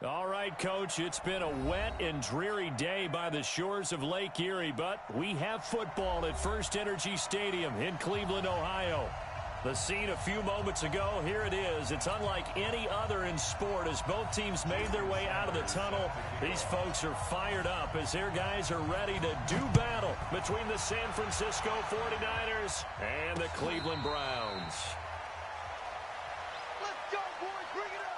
All right, Coach, it's been a wet and dreary day by the shores of Lake Erie, but we have football at First Energy Stadium in Cleveland, Ohio. The scene a few moments ago, here it is. It's unlike any other in sport as both teams made their way out of the tunnel. These folks are fired up as their guys are ready to do battle between the San Francisco 49ers and the Cleveland Browns. Let's go, boys. Bring it up.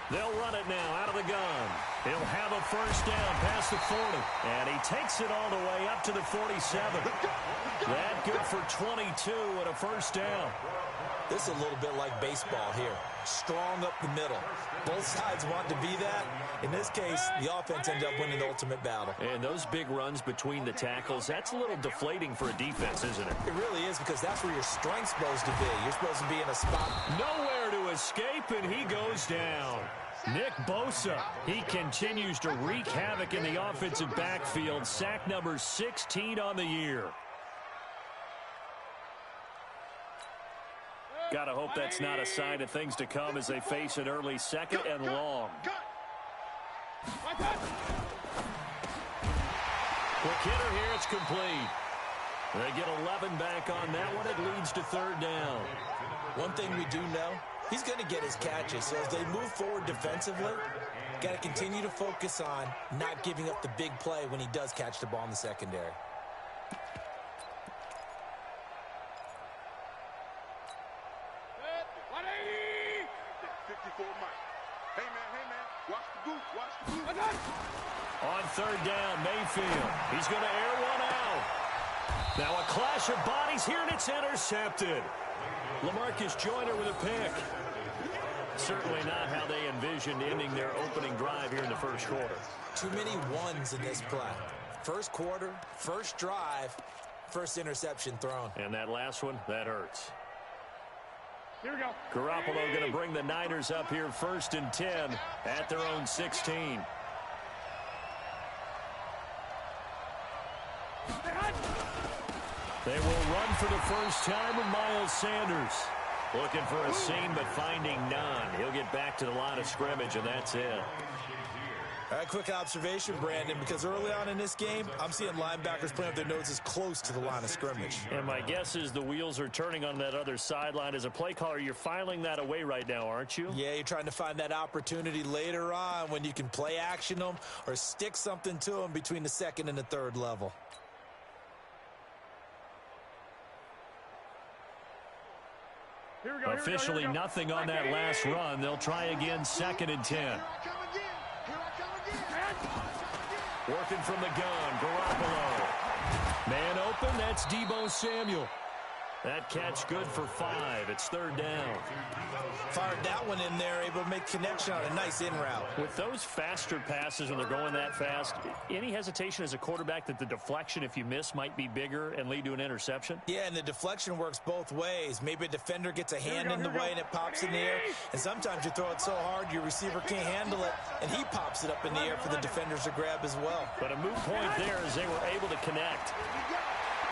They'll run it now out of the gun. He'll have a first down past the 40. And he takes it all the way up to the 47. That good for 22 and a first down. This is a little bit like baseball here. Strong up the middle. Both sides want to be that. In this case, the offense ended up winning the ultimate battle. And those big runs between the tackles, that's a little deflating for a defense, isn't it? It really is, because that's where your strength's supposed to be. You're supposed to be in a spot. Nowhere to escape, and he goes down. Nick Bosa, he continues to wreak havoc in the offensive backfield. Sack number 16 on the year. Gotta hope that's not a sign of things to come as they face an early second and long. Quick hitter here, it's complete. They get 11 back on that one. It leads to third down. One thing we do know, he's going to get his catches. So as they move forward defensively, got to continue to focus on not giving up the big play when he does catch the ball in the secondary. On third down, Mayfield. He's going to air one out. Now a clash of bodies here, and it's intercepted. LaMarcus Joyner with a pick. Certainly not how they envisioned ending their opening drive here in the first quarter. Too many ones in this play. First quarter, first drive, first interception thrown. And that last one, that hurts. Here we go. Garoppolo going to bring the Niners up here first and 10 at their own 16. They will run for the first time with Miles Sanders. Looking for a seam, but finding none. He'll get back to the line of scrimmage, and that's it. All right, quick observation, Brandon, because early on in this game, I'm seeing linebackers playing with their noses close to the line of scrimmage. And my guess is the wheels are turning on that other sideline. As a play caller, you're filing that away right now, aren't you? Yeah, you're trying to find that opportunity later on when you can play action them or stick something to them between the second and the third level. Officially nothing on that last run. They'll try again, second and 10. Working from the gun, Garoppolo. Man open, that's Deebo Samuel. That catch good for 5. It's third down. Fired that one in there, able to make connection on a nice in route. With those faster passes when they're going that fast, any hesitation as a quarterback that the deflection, if you miss, might be bigger and lead to an interception? Yeah, and the deflection works both ways. Maybe a defender gets a hand in the way and it pops in the air. And sometimes you throw it so hard your receiver can't handle it, and he pops it up in the air for the defenders to grab as well. But a moot point there as they were able to connect.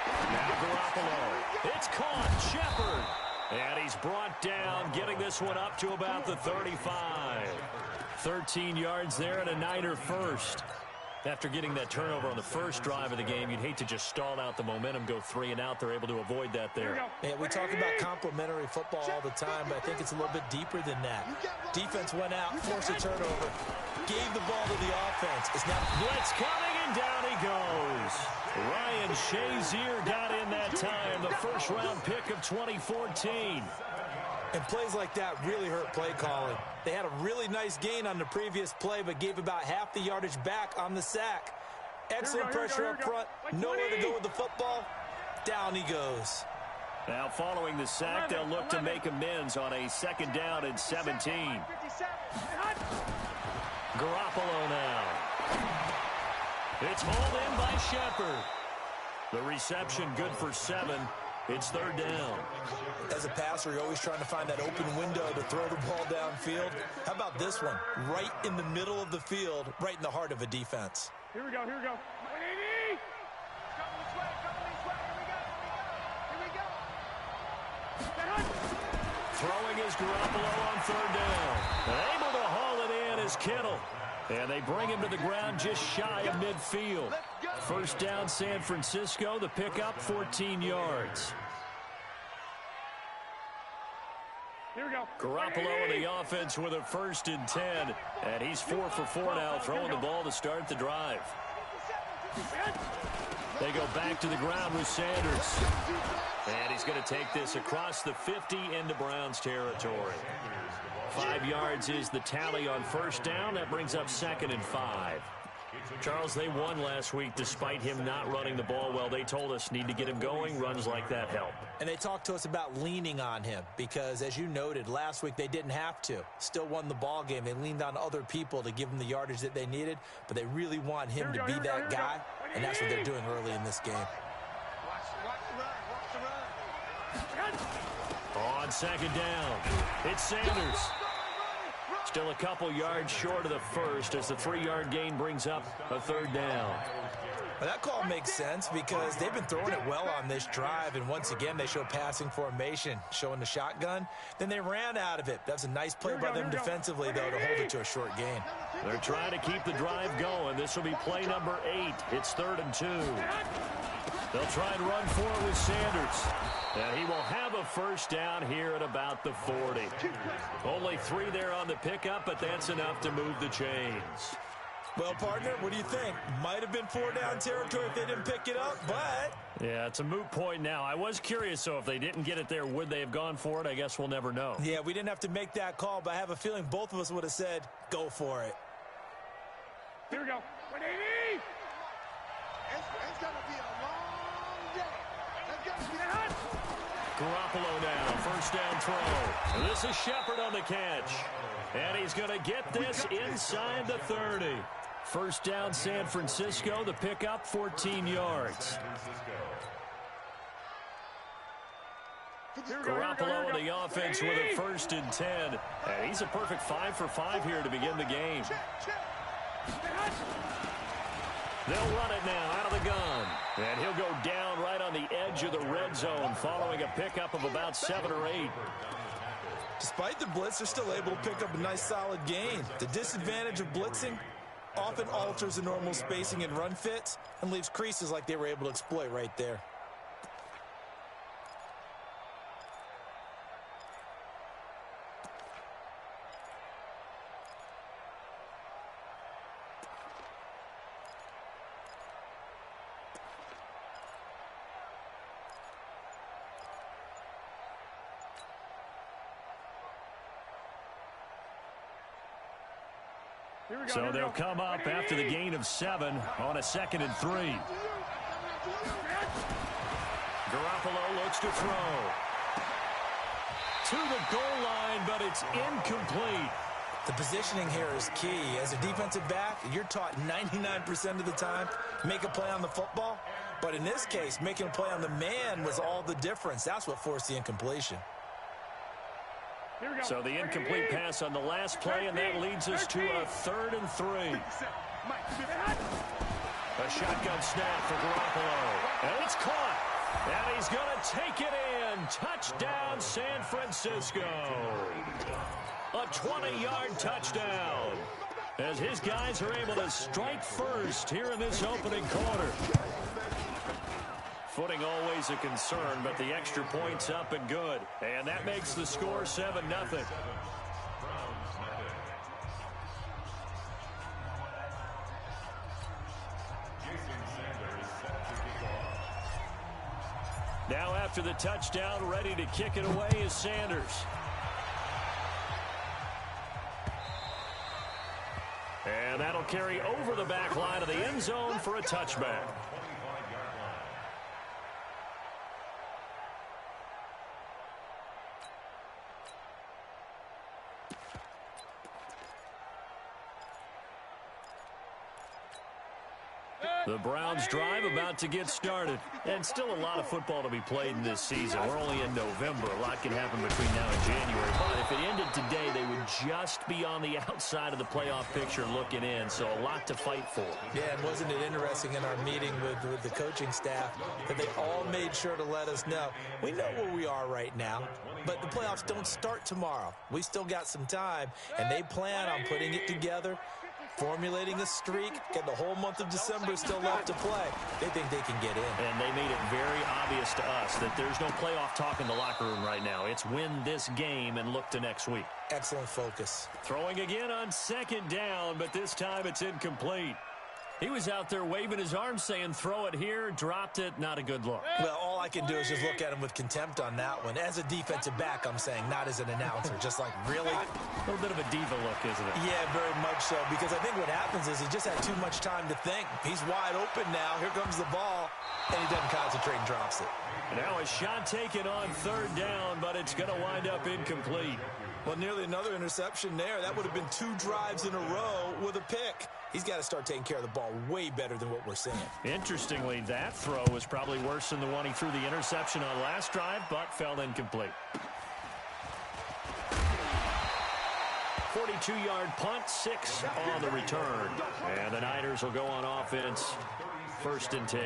Now Garoppolo. It's caught. Shepard. And he's brought down, getting this one up to about the 35. 13 yards there and a Niner first. After getting that turnover on the first drive of the game, you'd hate to just stall out the momentum, go 3 and out. They're able to avoid that there. Yeah, we talk about complementary football all the time, but I think it's a little bit deeper than that. Defense went out, forced a turnover, gave the ball to the offense. It's now blitz coming, and down he goes. Ryan Shazier got in that time, the first-round pick of 2014. And plays like that really hurt play calling. They had a really nice gain on the previous play, but gave about half the yardage back on the sack. Excellent pressure up front. Nowhere to go with the football. Down he goes. Now following the sack, they'll look to make amends on a second down and 17. Garoppolo now. It's hauled in by Shepard. The reception good for 7. It's 3rd down. As a passer, you're always trying to find that open window to throw the ball downfield. How about this one? Right in the middle of the field, right in the heart of a defense. Here we go, here we go. Coming this way, here we go. Throwing is Garoppolo on 3rd down. And able to haul it in is Kittle. And they bring him to the ground just shy of midfield. 1st down, San Francisco. The pickup, 14 yards. Here we go. Garoppolo in the offense with a 1st and 10. And he's 4 for 4 now, throwing the ball to start the drive. They go back to the ground with Sanders. And he's going to take this across the 50 into Browns territory. 5 yards is the tally on 1st down. That brings up 2nd and 5. Charles, they won last week despite him not running the ball well. They told us need to get him going. Runs like that help. And they talked to us about leaning on him because, as you noted, last week they didn't have to. Still won the ball game. They leaned on other people to give them the yardage that they needed, but they really want him to be that guy, and that's what they're doing early in this game. On 2nd down, it's Sanders. Still a couple yards short of the 1st as the 3-yard gain brings up a 3rd down. Well, that call makes sense because they've been throwing it well on this drive, and once again they show passing formation, showing the shotgun. Then they ran out of it. That's a nice play by them defensively, though, to hold it to a short gain. They're trying to keep the drive going. This will be play number 8. It's 3rd and 2. They'll try and run for it with Sanders. And he will have a 1st down here at about the 40. Only 3 there on the pickup, but that's enough to move the chains. Well, partner, what do you think? Might have been 4-down territory if they didn't pick it up, but... Yeah, it's a moot point now. I was curious, so if they didn't get it there, would they have gone for it? I guess we'll never know. Yeah, we didn't have to make that call, but I have a feeling both of us would have said, go for it. Here we go. 180! It's going to be a long day. Let's go. Garoppolo now, 1st down throw. And this is Shepard on the catch. And he's going to get this inside the 30. 1st down, San Francisco. The pickup, 14 yards. Garoppolo in the offense with a 1st and 10. And he's a perfect 5 for 5 here to begin the game. They'll run it now out of the gun. And he'll go down right on the edge of the red zone following a pickup of about 7 or 8. Despite the blitz, they're still able to pick up a nice solid gain. The disadvantage of blitzing often alters the normal spacing and run fits and leaves creases like they were able to exploit right there. So they'll come up after the gain of 7 on a 2nd and 3. Garoppolo looks to throw. To the goal line, but it's incomplete. The positioning here is key. As a defensive back, you're taught 99% of the time, make a play on the football. But in this case, making a play on the man was all the difference. That's what forced the incompletion. So the incomplete pass on the last play, and that leads us to a 3rd and 3. A shotgun snap for Garoppolo. And it's caught. And he's going to take it in. Touchdown, San Francisco. A 20-yard touchdown. As his guys are able to strike first here in this opening quarter. Footing always a concern, but the extra point's up and good. And that makes the score 7-0. Now after the touchdown, ready to kick it away is Sanders. And that'll carry over the back line of the end zone for a touchback. The Browns drive about to get started. And still a lot of football to be played in this season. We're only in November. A lot can happen between now and January. But if it ended today, they would just be on the outside of the playoff picture looking in. So a lot to fight for. Yeah, and wasn't it interesting in our meeting with the coaching staff that they all made sure to let us know, we know where we are right now, but the playoffs don't start tomorrow. We still got some time, and they plan on putting it together, formulating a streak, get the whole month of December still left to play. They think they can get in. And they made it very obvious to us that there's no playoff talk in the locker room right now. It's win this game and look to next week. Excellent focus. Throwing again on second down, but this time it's incomplete. He was out there waving his arms saying, throw it here, dropped it, not a good look. Well, all I can do is just look at him with contempt on that one. As a defensive back, I'm saying, not as an announcer. Just like, really? A little bit of a diva look, isn't it? Yeah, very much so, because I think what happens is he just had too much time to think. He's wide open now. Here comes the ball, and he doesn't concentrate and drops it. Now a shot taken on third down, but it's going to wind up incomplete. Well, nearly another interception there. That would have been 2 drives in a row with a pick. He's got to start taking care of the ball way better than what we're seeing. Interestingly, that throw was probably worse than the one he threw the interception on last drive, but fell incomplete. 42-yard punt, 6 on the return. And the Niners will go on offense, 1st and 10.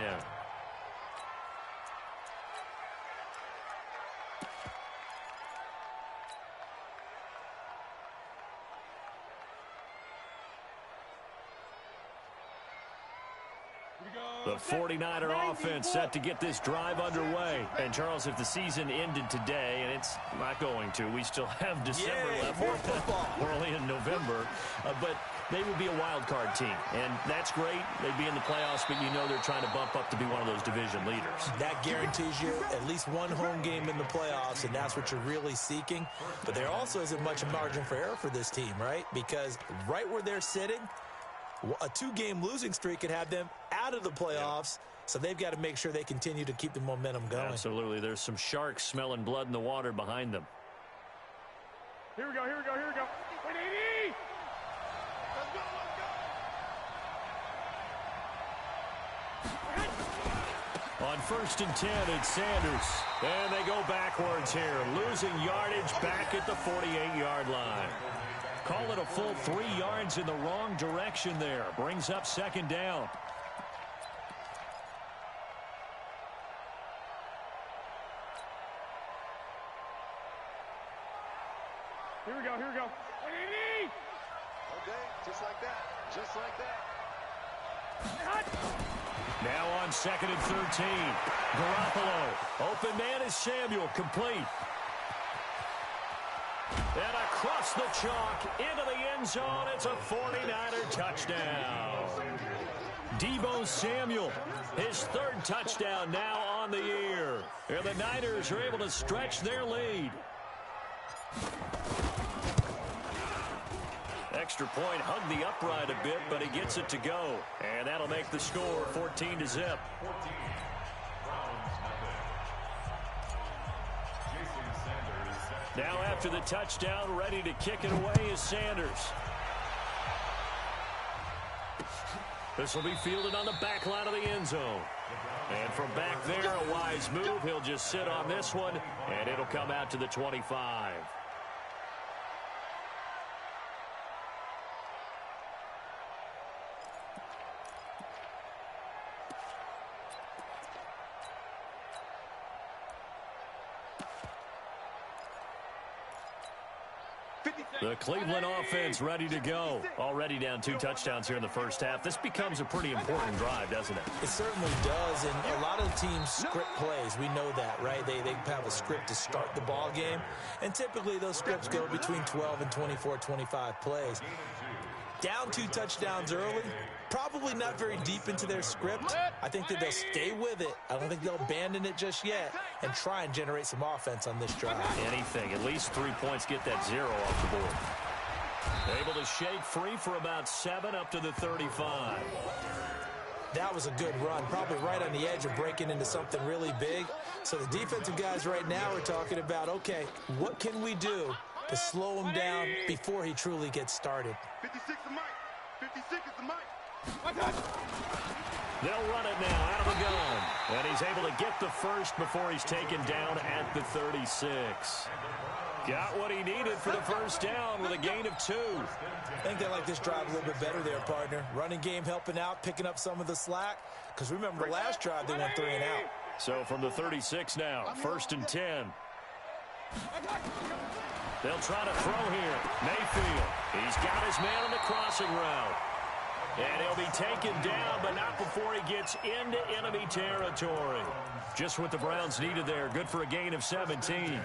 The 49er offense set to get this drive underway. And, Charles, if the season ended today, and it's not going to, we still have December left. More football. We're only in November. But they would be a wild card team. And that's great. They'd be in the playoffs, but you know they're trying to bump up to be one of those division leaders. That guarantees you at least one home game in the playoffs, and that's what you're really seeking. But there also isn't much margin for error for this team, right? Because right where they're sitting, a 2-game losing streak could have them out of the playoffs, so they've got to make sure they continue to keep the momentum going. Absolutely. There's some sharks smelling blood in the water behind them. Here we go, here we go, here we go. Wait, 80! Let's go, let's go! On 1st and 10, it's Sanders. And they go backwards here, losing yardage back at the 48-yard line. Call it a full 3 yards in the wrong direction there. Brings up 2nd down. Here we go, here we go. 80! Okay, just like that, just like that. Now on 2nd and 13. Garoppolo. Open man is Samuel, complete. And across the chalk, into the end zone, it's a 49er touchdown. Deebo Samuel, his 3rd touchdown now on the year. And the Niners are able to stretch their lead. Extra point, hugged the upright a bit, but he gets it to go. And that'll make the score 14-0. Now after the touchdown, ready to kick it away is Sanders. This will be fielded on the back line of the end zone. And from back there, a wise move. He'll just sit on this one, and it'll come out to the 25. The Cleveland offense ready to go. Already down 2 touchdowns here in the first half. This becomes a pretty important drive, doesn't it? It certainly does, and a lot of teams script plays. We know that, right? They have a script to start the ball game, and typically those scripts go between 12 and 24, 25 plays. Down 2 touchdowns early, probably not very deep into their script. I think that they'll stay with it. I don't think they'll abandon it just yet and try and generate some offense on this drive. Anything. At least 3 points, get that 0 off the board. Able to shake free for about 7 up to the 35. That was a good run, probably right on the edge of breaking into something really big. So the defensive guys right now are talking about, okay, what can we do to slow him down before he truly gets started? 56 is Mike. 56 is the Mike. They'll run it now out of the gun. And he's able to get the first before he's taken down at the 36. Got what he needed for the first down with a gain of 2. I think they like this drive a little bit better there, partner. Running game helping out, picking up some of the slack. Because remember, the last drive they went 3 and out. So from the 36 now, 1st and 10. They'll try to throw here. Mayfield, he's got his man on the crossing route. And he'll be taken down, but not before he gets into enemy territory. Just what the Browns needed there. Good for a gain of 17.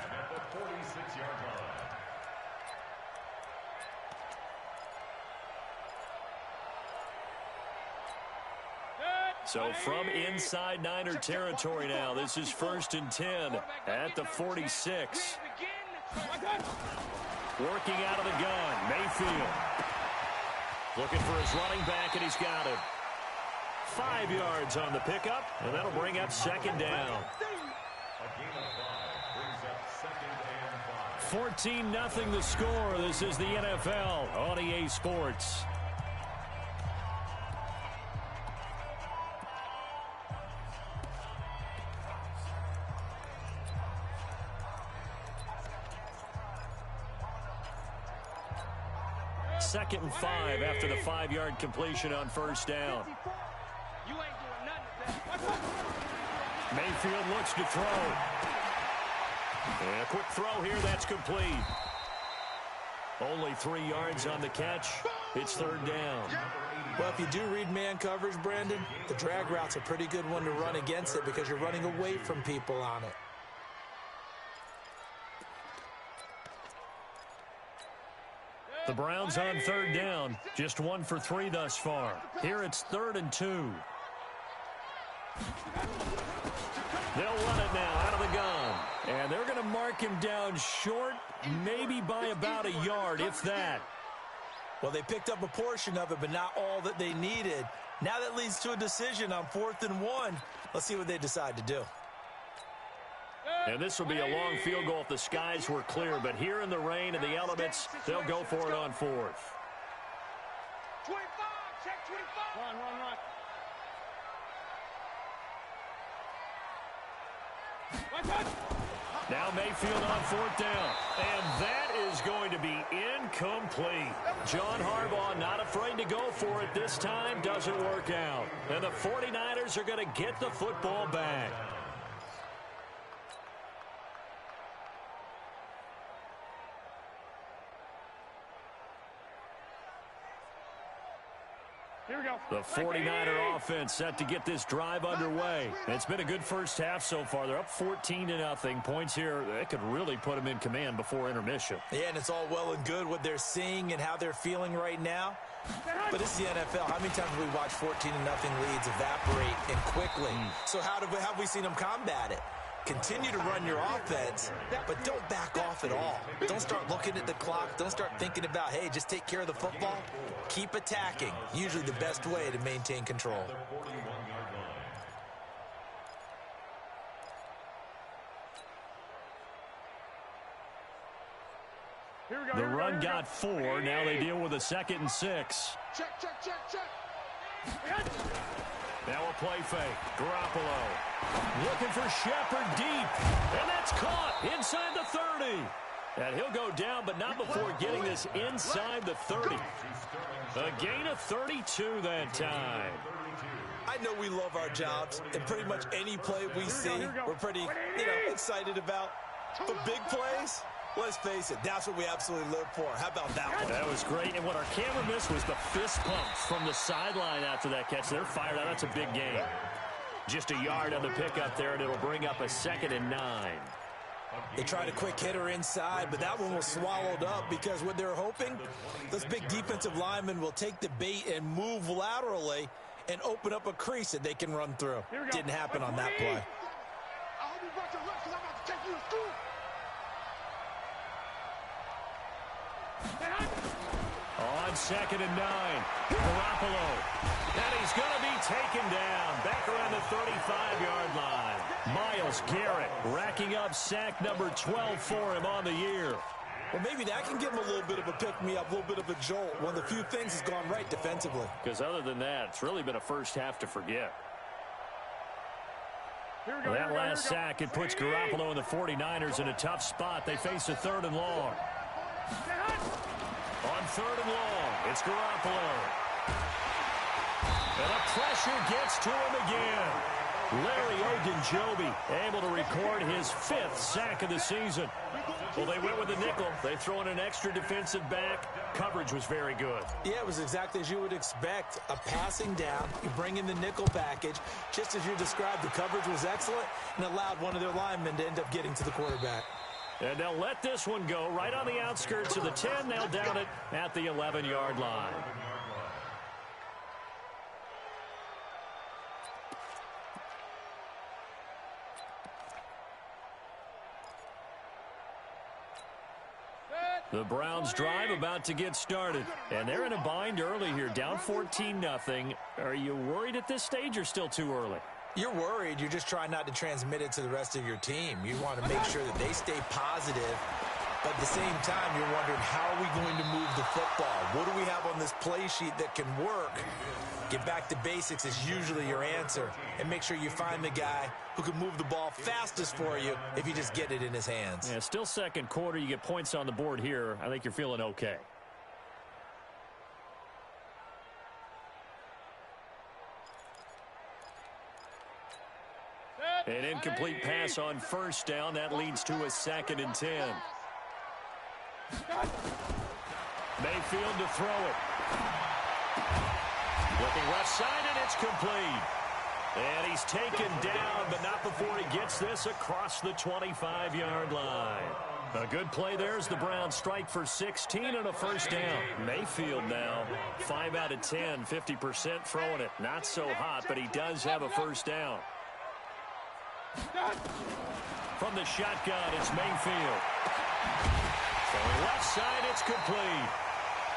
So from inside Niner territory now, this is 1st and 10 at the 46. Working out of the gun, Mayfield. Looking for his running back, and he's got him. 5 yards on the pickup, and that'll bring up 2nd down. 14-0 the score. This is the NFL on EA Sports. Second and 5 after the 5-yard completion on 1st down. Mayfield looks to throw. And a quick throw here, that's complete. Only 3 yards on the catch. It's 3rd down. Well, if you do read man coverage, Brandon, the drag route's a pretty good one to run against it because you're running away from people on it. The Browns on 3rd down. Just 1 for 3 thus far. Here it's 3rd and 2. They'll run it now out of the gun. And they're going to mark him down short, maybe by about a yard, if that. Well, they picked up a portion of it, but not all that they needed. Now that leads to a decision on 4th and 1. Let's see what they decide to do. And this will be a long field goal if the skies were clear. But here in the rain and the elements, they'll go for it on 4th. 25, check 25. Run. Now Mayfield on 4th down. And that is going to be incomplete. John Harbaugh not afraid to go for it this time. Doesn't work out. And the 49ers are going to get the football back. The 49er offense set to get this drive underway. It's been a good first half so far. They're up 14-0. Points here, they could really put them in command before intermission. Yeah, and it's all well and good what they're seeing and how they're feeling right now. But this is the NFL. How many times have we watched 14-0 leads evaporate and quickly? So how have we seen them combat it? Continue to run your offense, but don't back off at all. Don't start looking at the clock. Don't start thinking about, hey, just take care of the football. Keep attacking. Usually the best way to maintain control. The run got 4. Now they deal with a 2nd and 6. Check. Now a play fake. Garoppolo looking for Shepard deep. And that's caught inside the 30. And he'll go down, but not before getting this inside the 30. A gain of 32 that time. I know we love our jobs, and pretty much any play we see, we're pretty, excited about. But big plays, let's face it, that's what we absolutely live for. How about that one? That was great, and what our camera missed was the fist pumps from the sideline after that catch. They're fired out. That's a big gain. Just a yard on the pickup there, and it'll bring up a 2nd and 9. They tried a quick hitter inside, but that one was swallowed up because what they're hoping, those big defensive linemen will take the bait and move laterally and open up a crease that they can run through. Didn't happen on that play. I hope you brought your lunch because I'm about to take you to school. On 2nd and 9, Garoppolo. And he's going to be taken down back around the 35-yard line. Myles Garrett racking up sack number 12 for him on the year. Well, maybe that can give them a little bit of a pick-me-up, a little bit of a jolt. One of the few things has gone right defensively. Because other than that, it's really been a first half to forget. That last sack, it puts Garoppolo and the 49ers in a tough spot. They face a 3rd and long. On 3rd and long, it's Garoppolo. And the pressure gets to him again. Larry Ogunjobi able to record his 5th sack of the season. Well, they went with the nickel. They throw in an extra defensive back. Coverage was very good. Yeah, it was exactly as you would expect. A passing down. You bring in the nickel package. Just as you described, the coverage was excellent and allowed one of their linemen to end up getting to the quarterback. And they'll let this one go right on the outskirts of the 10. They'll down it at the 11-yard line. The Browns drive about to get started. And they're in a bind early here, down 14-0. Are you worried at this stage or still too early? You're worried. You're just trying not to transmit it to the rest of your team. You want to make sure that they stay positive. But at the same time, you're wondering, how are we going to move the football? What do we have on this play sheet that can work? Get back to basics is usually your answer. And make sure you find the guy who can move the ball fastest for you if you just get it in his hands. Yeah, still second quarter. You get points on the board here. I think you're feeling okay. An incomplete pass on first down. That leads to a 2nd and 10. Mayfield to throw it. Looking left side, and it's complete. And he's taken down, but not before he gets this across the 25-yard line. A good play there as the Browns strike for 16 and a first down. Mayfield now, 5 out of 10, 50% throwing it. Not so hot, but he does have a first down. From the shotgun, it's Mayfield. Throwing left side, it's complete.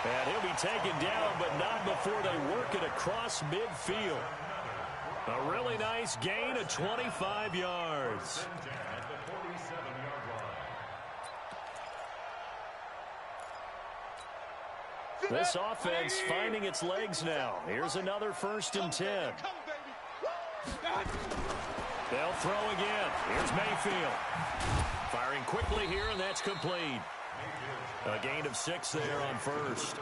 And he'll be taken down, but not before they work it across midfield. A really nice gain of 25 yards. This offense finding its legs now. Here's another 1st and 10. They'll throw again. Here's Mayfield. Firing quickly here, and that's complete. A gain of 6 there on first.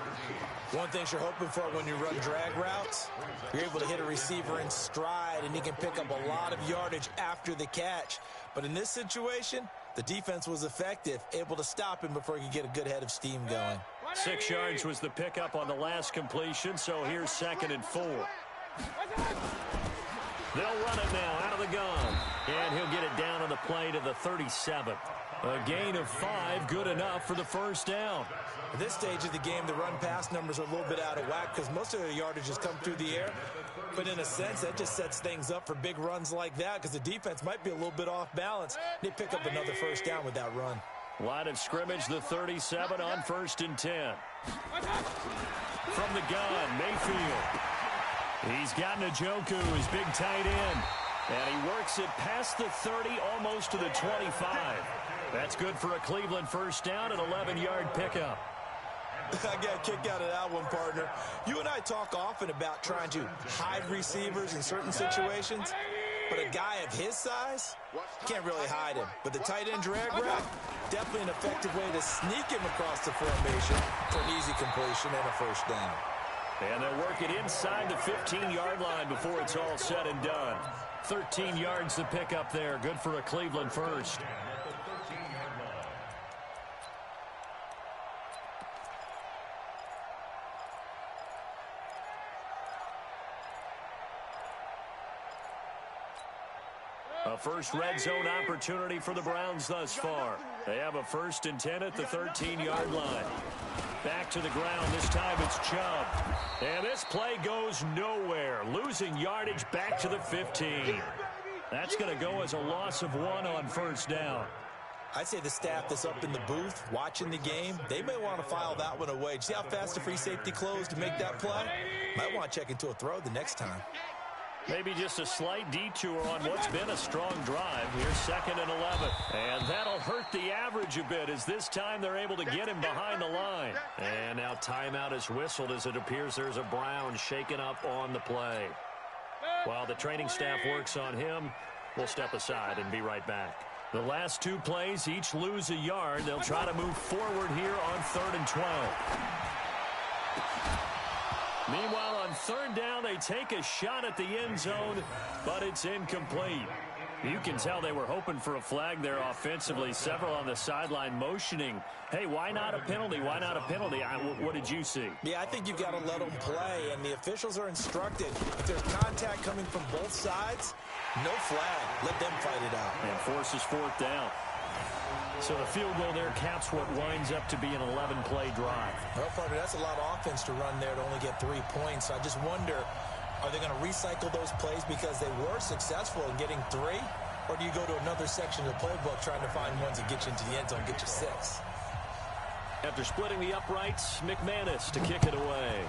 One thing you're hoping for when you run drag routes, you're able to hit a receiver in stride, and he can pick up a lot of yardage after the catch. But in this situation, the defense was effective, able to stop him before he could get a good head of steam going. 6 yards was the pickup on the last completion, so here's 2nd and 4. They'll run it now out of the gun. And he'll get it down on the play to the 37. A gain of 5, good enough for the first down. At this stage of the game, the run-pass numbers are a little bit out of whack because most of their yardage has come through the air. But in a sense, that just sets things up for big runs like that because the defense might be a little bit off balance. They pick up another first down with that run. Line of scrimmage, the 37 on 1st and 10. From the gun, Mayfield. He's got Njoku, his big tight end. And he works it past the 30, almost to the 25. That's good for a Cleveland first down, an 11-yard pickup. I got a kick out of that one, partner. You and I talk often about trying to hide receivers in certain situations, but a guy of his size can't really hide him. But the tight end drag route, definitely an effective way to sneak him across the formation for an easy completion and a first down. And they'll work it inside the 15-yard line before it's all said and done. 13 yards to pick up there. Good for a Cleveland first. A first red zone opportunity for the Browns thus far. They have a 1st and 10 at the 13-yard line. Back to the ground. This time it's Chubb. And this play goes nowhere. Losing yardage back to the 15. That's going to go as a loss of 1 on first down. I'd say the staff that's up in the booth watching the game, they may want to file that one away. See how fast the free safety closed to make that play? Might want to check into a throw the next time. Maybe just a slight detour on what's been a strong drive. Here's 2nd and 11. And that'll hurt the average a bit as this time they're able to get him behind the line. And now timeout is whistled as it appears there's a Brown shaken up on the play. While the training staff works on him, we'll step aside and be right back. The last 2 plays each lose a yard. They'll try to move forward here on 3rd and 12. Meanwhile, on 3rd down, they take a shot at the end zone, but it's incomplete. You can tell they were hoping for a flag there offensively. Several on the sideline motioning, hey, why not a penalty? Why not a penalty? What did you see? Yeah, I think you've got to let them play, and the officials are instructed. If there's contact coming from both sides, no flag. Let them fight it out. And forces 4th down. So the field goal there caps what winds up to be an 11-play drive. Well, partner, that's a lot of offense to run there to only get 3 points. I just wonder, are they going to recycle those plays because they were successful in getting 3? Or do you go to another section of the playbook trying to find ones that get you into the end zone, get you 6? After splitting the uprights, McManus to kick it away.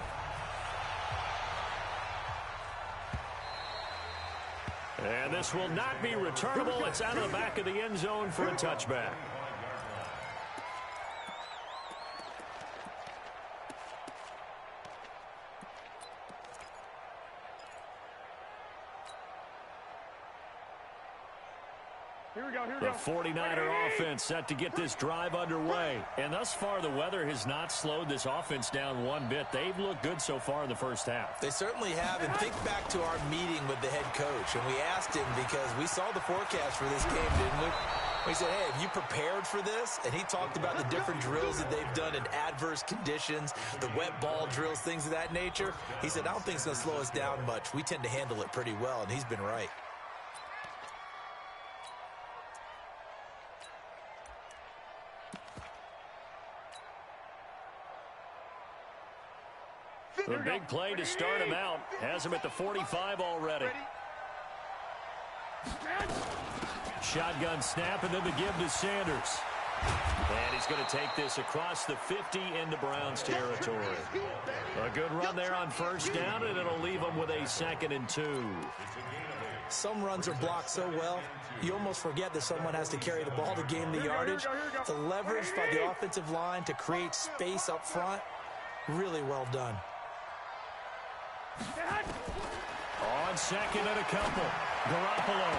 And this will not be returnable. It's out of the back of the end zone for a touchback. The 49er offense set to get this drive underway. And thus far, the weather has not slowed this offense down one bit. They've looked good so far in the first half. They certainly have. And think back to our meeting with the head coach. And we asked him because we saw the forecast for this game, didn't we? We said, hey, have you prepared for this? And he talked about the different drills that they've done in adverse conditions, the wet ball drills, things of that nature. He said, I don't think it's going to slow us down much. We tend to handle it pretty well, and he's been right. The big play to start him out has him at the 45 already. Shotgun snap, and then the give to Sanders. And he's going to take this across the 50 into Browns territory. A good run there on 1st down, and it'll leave him with a 2nd and 2. Some runs are blocked so well, you almost forget that someone has to carry the ball to gain the yardage. The leverage by the offensive line to create space up front, really well done. On 2nd and a couple, Garoppolo.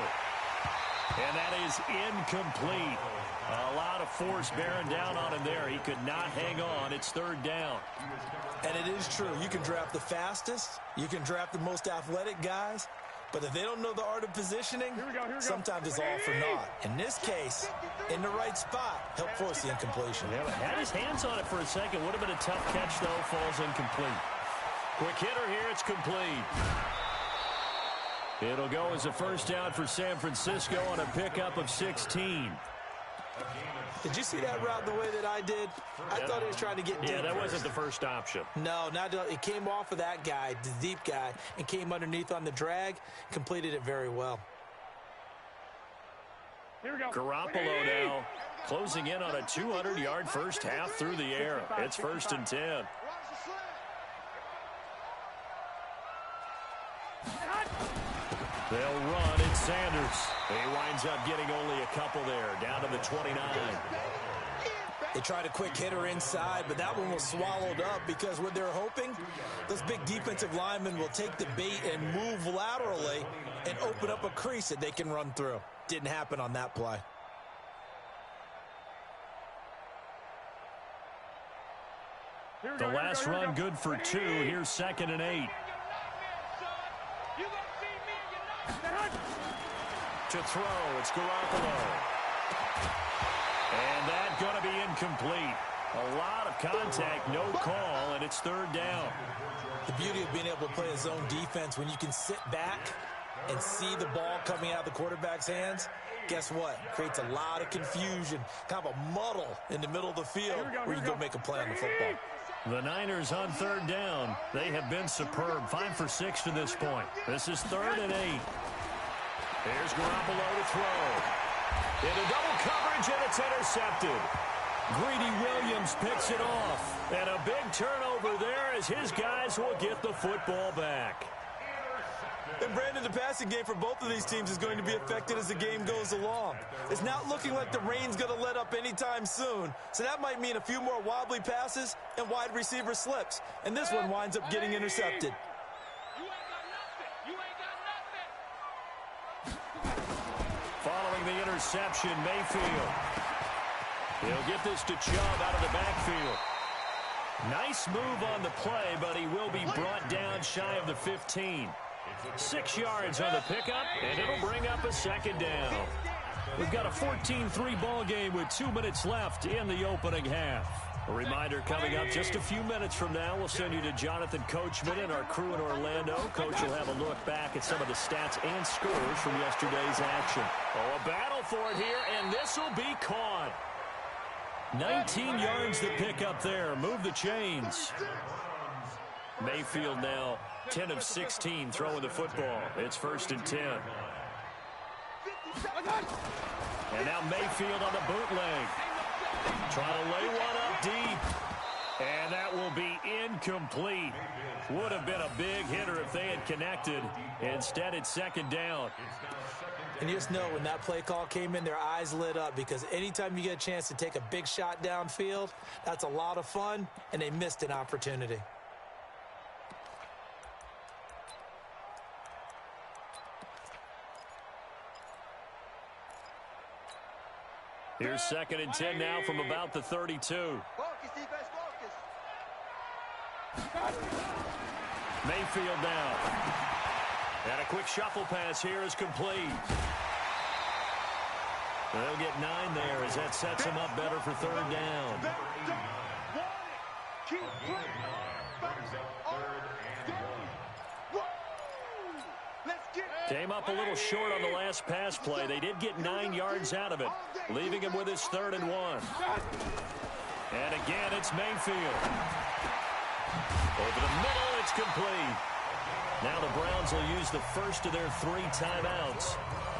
And that is incomplete. A lot of force bearing down on him there. He could not hang on. It's 3rd down. And it is true. You can draft the fastest. You can draft the most athletic guys. But if they don't know the art of positioning, sometimes it's all for naught. In this case, in the right spot, help force the incompletion. Yeah, had his hands on it for a second. Would have been a tough catch, though. Falls incomplete. Quick hitter here. It's complete. It'll go as a 1st down for San Francisco on a pickup of 16. Did you see that route the way that I did? I thought he was trying to get deep. Yeah, that wasn't the first option. No, it came off of that guy, the deep guy, and came underneath on the drag, completed it very well. Garoppolo now closing in on a 200-yard first half through the air. It's 1st and 10. They'll run. It's Sanders. He winds up getting only a couple there, down to the 29. They tried a quick hitter inside, but that one was swallowed up because what they're hoping, those big defensive linemen will take the bait and move laterally and open up a crease that they can run through. Didn't happen on that play. The last run good for 2. Here's 2nd and 8. To throw, it's Garoppolo. And that's going to be incomplete. A lot of contact, no call, and it's 3rd down. The beauty of being able to play a zone defense, when you can sit back and see the ball coming out of the quarterback's hands, guess what? Creates a lot of confusion, kind of a muddle in the middle of the field where you can go make a play on the football. The Niners on 3rd down. They have been superb. 5 for 6 to this point. This is 3rd and 8. Here's Garoppolo to throw. Into double coverage, and it's intercepted. Greedy Williams picks it off. And a big turnover there as his guys will get the football back. And Brandon, the passing game for both of these teams is going to be affected as the game goes along. It's not looking like the rain's going to let up anytime soon, so that might mean a few more wobbly passes and wide receiver slips. And this one winds up getting intercepted. Following the interception, Mayfield. He'll get this to Chubb out of the backfield. Nice move on the play, but he will be brought down shy of the 15. 6 yards on the pickup, and it'll bring up a second down. We've got a 14-3 ball game with 2 minutes left in the opening half. A reminder coming up just a few minutes from now. We'll send you to Jonathan Coachman and our crew in Orlando. Coach will have a look back at some of the stats and scores from yesterday's action. Oh, a battle for it here, and this will be caught. 19 yards to pick up there. Move the chains. Mayfield now 10 of 16 throwing the football. It's 1st and 10. And now Mayfield on the bootleg. Trying to lay one up deep. And that will be incomplete. Would have been a big hitter if they had connected. Instead, it's 2nd down. And you just know when that play call came in, their eyes lit up, because anytime you get a chance to take a big shot downfield, that's a lot of fun, and they missed an opportunity. Here's 2nd and 10 now from about the 32. Mayfield now. And a quick shuffle pass here is complete. They'll get 9 there as that sets him up better for 3rd down. Came up a little short on the last pass play. They did get 9 yards out of it, leaving him with his 3rd and 1. And again, it's Mayfield. Over the middle, it's complete. Now the Browns will use the first of their 3 timeouts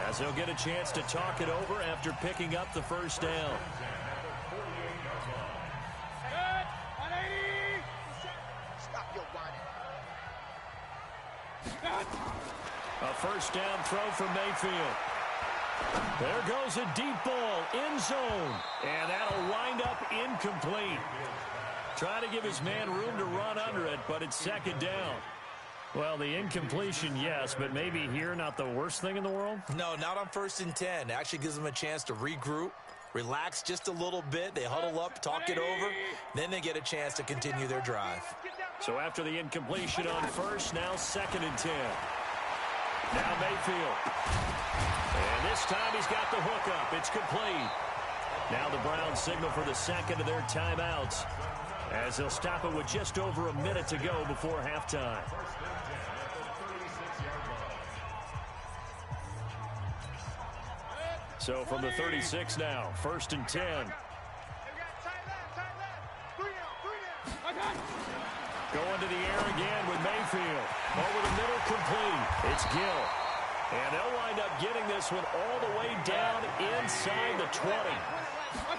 as they'll get a chance to talk it over after picking up the 1st down. A 1st down throw for Mayfield. There goes a deep ball, end zone, and that'll wind up incomplete. Trying to give his man room to run under it, but it's 2nd down. Well, the incompletion, yes, but maybe here not the worst thing in the world? No, not on 1st and 10. It actually gives them a chance to regroup, relax just a little bit. They huddle up, talk it over, then they get a chance to continue their drive. So after the incompletion on 1st, now 2nd and 10. Now Mayfield. And this time he's got the hook up. It's complete. Now the Browns signal for the 2nd of their timeouts as they'll stop it with just over a minute to go before halftime. So from the 36 now, 1st and 10. Going to the air again with Mayfield. Over the middle, complete. It's Gill. And they'll wind up getting this one all the way down inside the 20.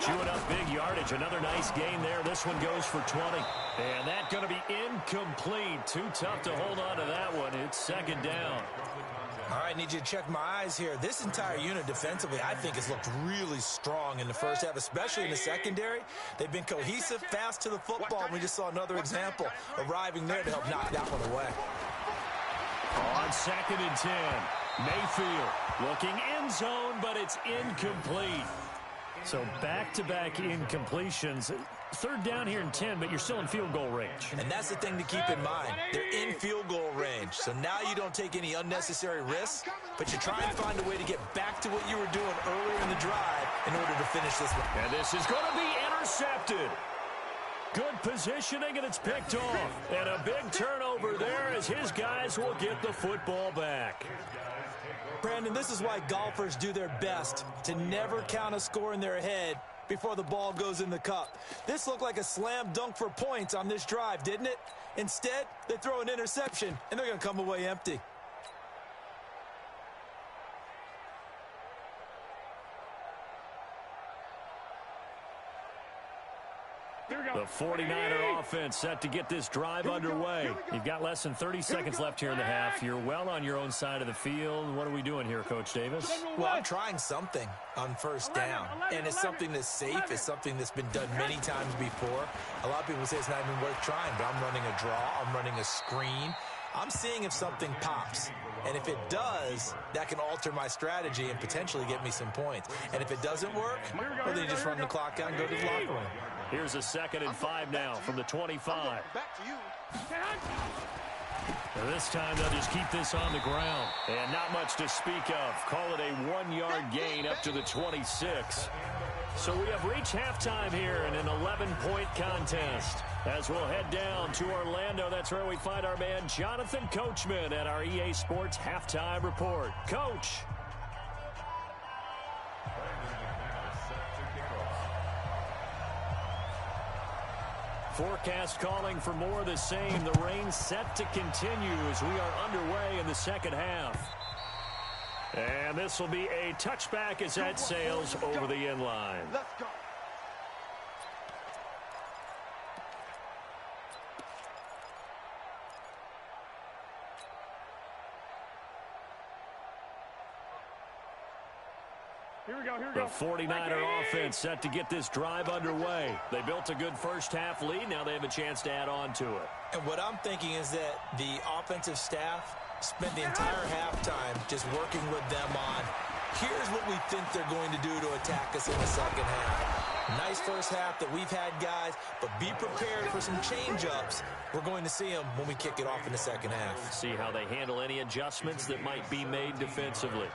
Chewing up big yardage. Another nice gain there. This one goes for 20. And that's going to be incomplete. Too tough to hold on to that one. It's 2nd down. All right, need you to check my eyes here. This entire unit defensively, I think, has looked really strong in the first half, especially in the secondary. They've been cohesive, fast to the football. We just saw another example arriving there to help knock that one away. On 2nd and 10, Mayfield looking end zone, but it's incomplete. So back-to-back incompletions. 3rd down here and 10, but you're still in field goal range. And that's the thing to keep in mind. They're in field goal range. So now you don't take any unnecessary risks, but you try and find a way to get back to what you were doing earlier in the drive in order to finish this one. And this is going to be intercepted. Good positioning, and it's picked off. And a big turnover there as his guys will get the football back. Brandon, this is why golfers do their best to never count a score in their head before the ball goes in the cup. This looked like a slam dunk for points on this drive, didn't it? Instead, they throw an interception, and they're going to come away empty. The 49er offense set to get this drive underway. You've got less than 30 seconds left here in the half. You're well on your own side of the field. What are we doing here, Coach Davis? Well, I'm trying something on first down, and it's something that's safe. It's something that's been done many times before. A lot of people say it's not even worth trying, but I'm running a draw. I'm running a screen. I'm seeing if something pops. And if it does, that can alter my strategy and potentially get me some points. And if it doesn't work, well, then you just run the clock out and go to the locker room. Here's a 2nd and 5 now from the 25. Back to you. This time they'll just keep this on the ground. And not much to speak of. Call it a 1-yard gain up to the 26. So we have reached halftime here in an 11-point contest. As we'll head down to Orlando, that's where we find our man Jonathan Coachman at our EA Sports Halftime Report. Coach. Forecast calling for more of the same. The rain set to continue as we are underway in the second half. And this will be a touchback as that sails over the end line. Let's go. The 49er offense set to get this drive underway. They built a good first-half lead. Now they have a chance to add on to it. And what I'm thinking is that the offensive staff spent the entire halftime just working with them on, here's what we think they're going to do to attack us in the second half. Nice first half that we've had, guys, but be prepared for some change-ups. We're going to see them when we kick it off in the second half. See how they handle any adjustments that might be made defensively.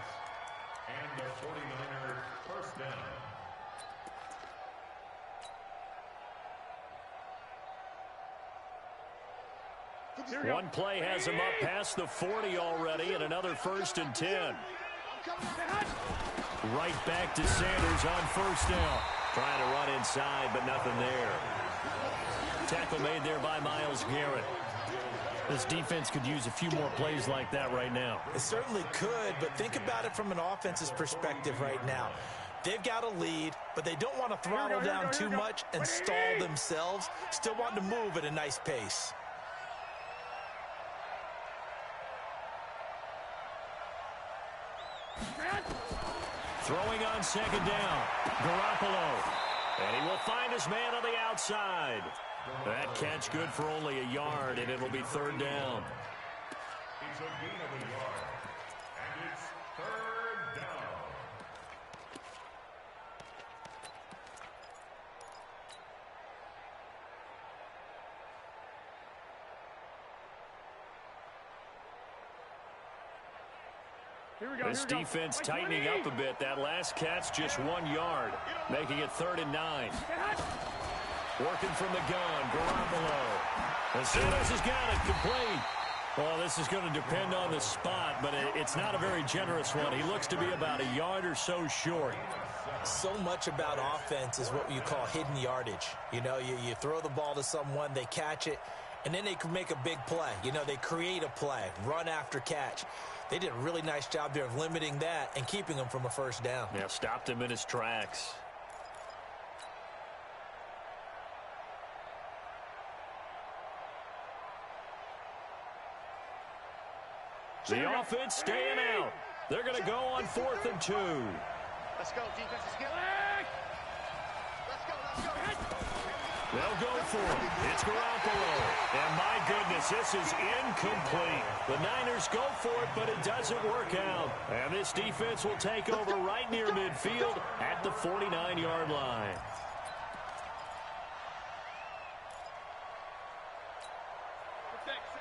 And the 49ers first down. One play has him up past the 40 already, and another 1st and 10. Right back to Sanders on first down. Trying to run inside, but nothing there. Tackle made there by Myles Garrett. This defense could use a few more plays like that right now. It certainly could, but think about it from an offense's perspective right now. They've got a lead, but they don't want to throttle down too much and stall themselves. Still want to move at a nice pace. Throwing on second down, Garoppolo. And he will find his man on the outside. That catch good for only a yard, and it'll be 3rd down. It's a gain of a yard. And it's 3rd down. This defense tightening up a bit. That last catch just 1 yard, making it 3rd and 9. Working from the gun, Garoppolo. And Sanders has got it complete. Well, this is going to depend on the spot, but it's not a very generous one. He looks to be about a yard or so short. So much about offense is what you call hidden yardage. You know, you throw the ball to someone, they catch it, and then they can make a big play. You know, they create a play, run after catch. They did a really nice job there of limiting that and keeping him from a first down. Yeah, stopped him in his tracks. The offense staying out. They're going to go on 4th and 2. Let's go, defense. Let's go. Let's go. They'll go for it. It's Garoppolo. And my goodness, this is incomplete. The Niners go for it, but it doesn't work out. And this defense will take over right near midfield at the 49-yard line.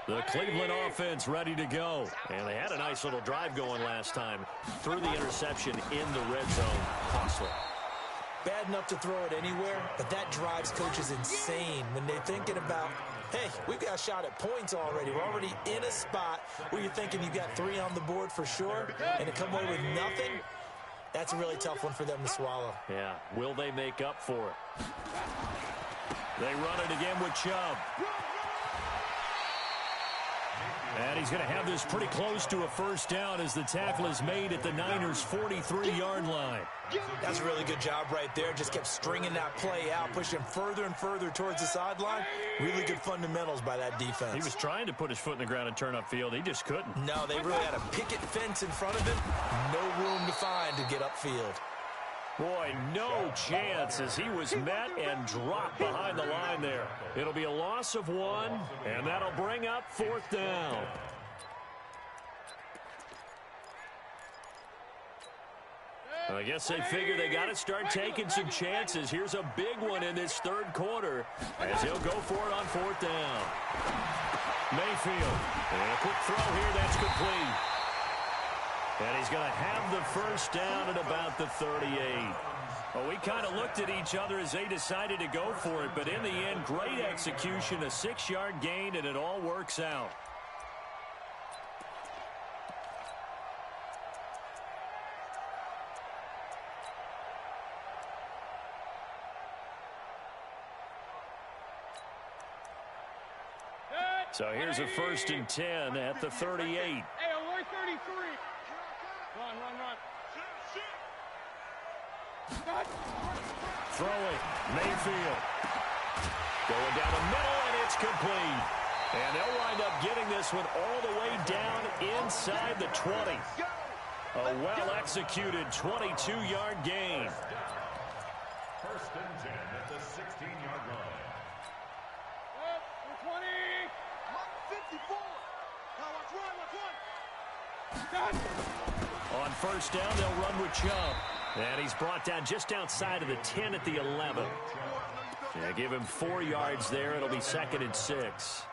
The Cleveland offense ready to go. And they had a nice little drive going last time. Threw the interception in the red zone. Costly. Bad enough to throw it anywhere, but that drives coaches insane when they're thinking about, hey, we've got a shot at points already. We're already in a spot where you're thinking you've got 3 on the board for sure, and to come away with nothing, that's a really tough one for them to swallow. Yeah, will they make up for it? They run it again with Chubb. And he's going to have this pretty close to a first down as the tackle is made at the Niners' 43-yard line. That's a really good job right there. Just kept stringing that play out, pushing him further and further towards the sideline. Really good fundamentals by that defense. He was trying to put his foot in the ground and turn upfield. He just couldn't. No, they really had a picket fence in front of him. No room to find to get upfield. Boy, no chance as he was met and dropped behind the line there. It'll be a loss of 1, and that'll bring up 4th down. I guess they figure they got to start taking some chances. Here's a big one in this 3rd quarter as he'll go for it on 4th down. Mayfield, and a quick throw here, that's complete. And he's going to have the first down at about the 38. Well, we kind of looked at each other as they decided to go for it, but in the end, great execution, a 6-yard gain, and it all works out. So here's a 1st and 10 at the 38. Hey, away 33. Run. Throwing, Mayfield. Going down the middle, and it's complete. And they'll wind up getting this one all the way down inside the 20. A well-executed 22-yard gain. 1st and 10 at the 16-yard line. 20. 54. Now watch one. On 1st down, they'll run with Chubb. And he's brought down just outside of the 10 at the 11. Yeah, give him 4 yards there. It'll be 2nd and 6.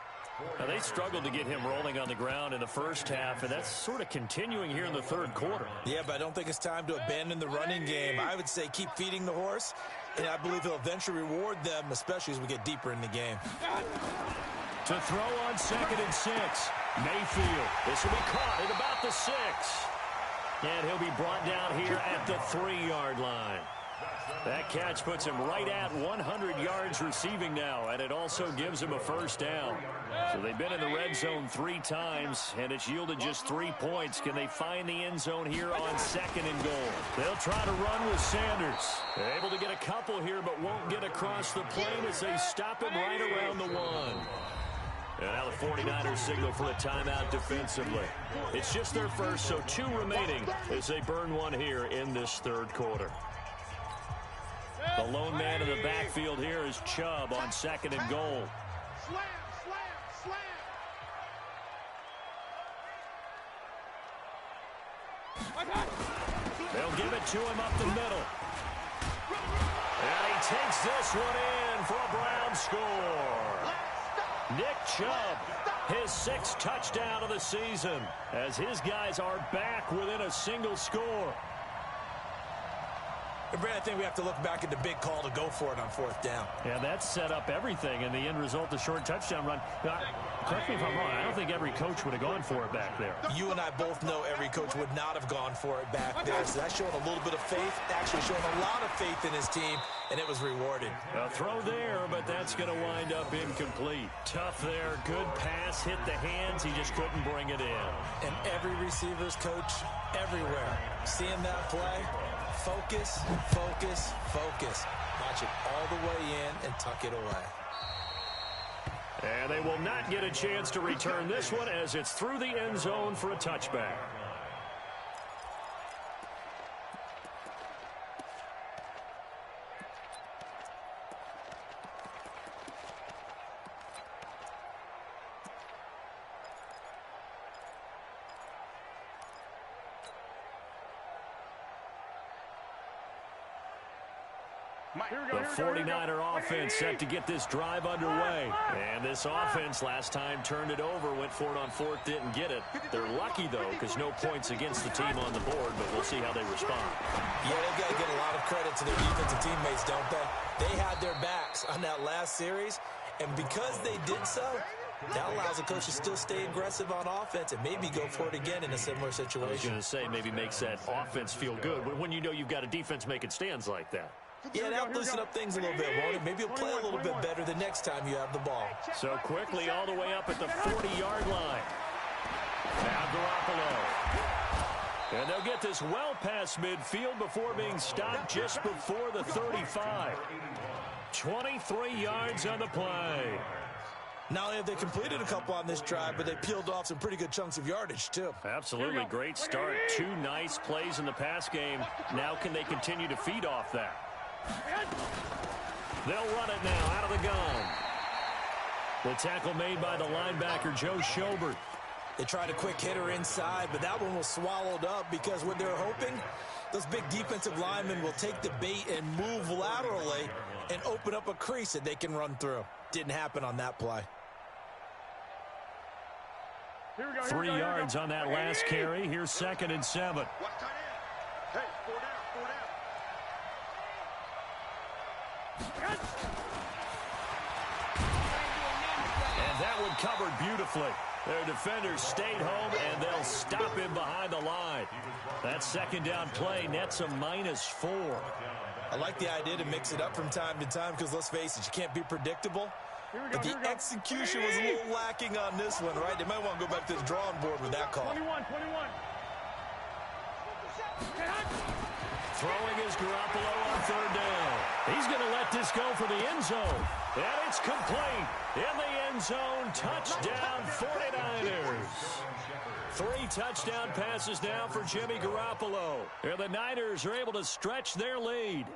Now, they struggled to get him rolling on the ground in the first half, and that's sort of continuing here in the 3rd quarter. Yeah, but I don't think it's time to abandon the running game. I would say keep feeding the horse, and I believe he'll eventually reward them, especially as we get deeper in the game. To throw on 2nd and 6. Mayfield. This will be caught at about the 6. And he'll be brought down here at the 3-yard line. That catch puts him right at 100 yards receiving now, and it also gives him a first down. So they've been in the red zone 3 times, and it's yielded just 3 points. Can they find the end zone here on 2nd and goal? They'll try to run with Sanders. They're able to get a couple here, but won't get across the plane as they stop him right around the 1. And now the 49ers signal for a timeout defensively. It's just their first, so 2 remaining as they burn 1 here in this 3rd quarter. The lone man in the backfield here is Chubb on 2nd and goal. Slam. They'll give it to him up the middle. And he takes this one in for a Brown score. Nick Chubb, his 6th touchdown of the season, as his guys are back within a single score. And Brad, I think we have to look back at the big call to go for it on 4th down. Yeah, that set up everything, and the end result, the short touchdown run. Now, correct me if I'm wrong, I don't think every coach would have gone for it back there. You and I both know every coach would not have gone for it back there. So that's showing a little bit of faith, actually showing a lot of faith in his team, and it was rewarded. A throw there, but that's going to wind up incomplete. Tough there, good pass, hit the hands, he just couldn't bring it in. And every receiver's coach everywhere, seeing that play, focus. Watch it all the way in and tuck it away. And they will not get a chance to return this one as it's through the end zone for a touchback. The 49er offense set to get this drive underway. And this offense last time turned it over, went for it on 4th, didn't get it. They're lucky, though, because no points against the team on the board, but we'll see how they respond. Yeah, they've got to get a lot of credit to their defensive teammates, don't they? They had their backs on that last series, and because they did so, that allows the coach to still stay aggressive on offense and maybe go for it again in a similar situation. I was going to say, maybe makes that offense feel good when you know you've got a defense making stands like that. Yeah, that'll loosen up things a little bit, won't it? Maybe you'll play a little bit better the next time you have the ball. So quickly all the way up at the 40-yard line. Now Garoppolo. And they'll get this well past midfield before being stopped just before the 35. 23 yards on the play. Not only have they completed a couple on this drive, but they peeled off some pretty good chunks of yardage, too. Absolutely great start. 2 nice plays in the pass game. Now can they continue to feed off that? They'll run it now out of the gun. The tackle made by the linebacker, Joe Schobert. They tried a quick hitter inside, but that one was swallowed up because what they're hoping, those big defensive linemen will take the bait and move laterally and open up a crease that they can run through. Didn't happen on that play. 3 yards on that last carry. Here's 2nd and 7. Hey, 4 down, 4 down. And that one covered beautifully. Their defenders stayed home, and they'll stop him behind the line. That 2nd down play nets a -4. I like the idea to mix it up from time to time because, let's face it, you can't be predictable. But the execution was a little lacking on this one, right? They might want to go back to the drawing board with that call. 21. Throwing is Garoppolo on 3rd down. He's going to let this go for the end zone. And it's complete. In the end zone, touchdown 49ers. 3 touchdown passes now for Jimmy Garoppolo. And the Niners are able to stretch their lead.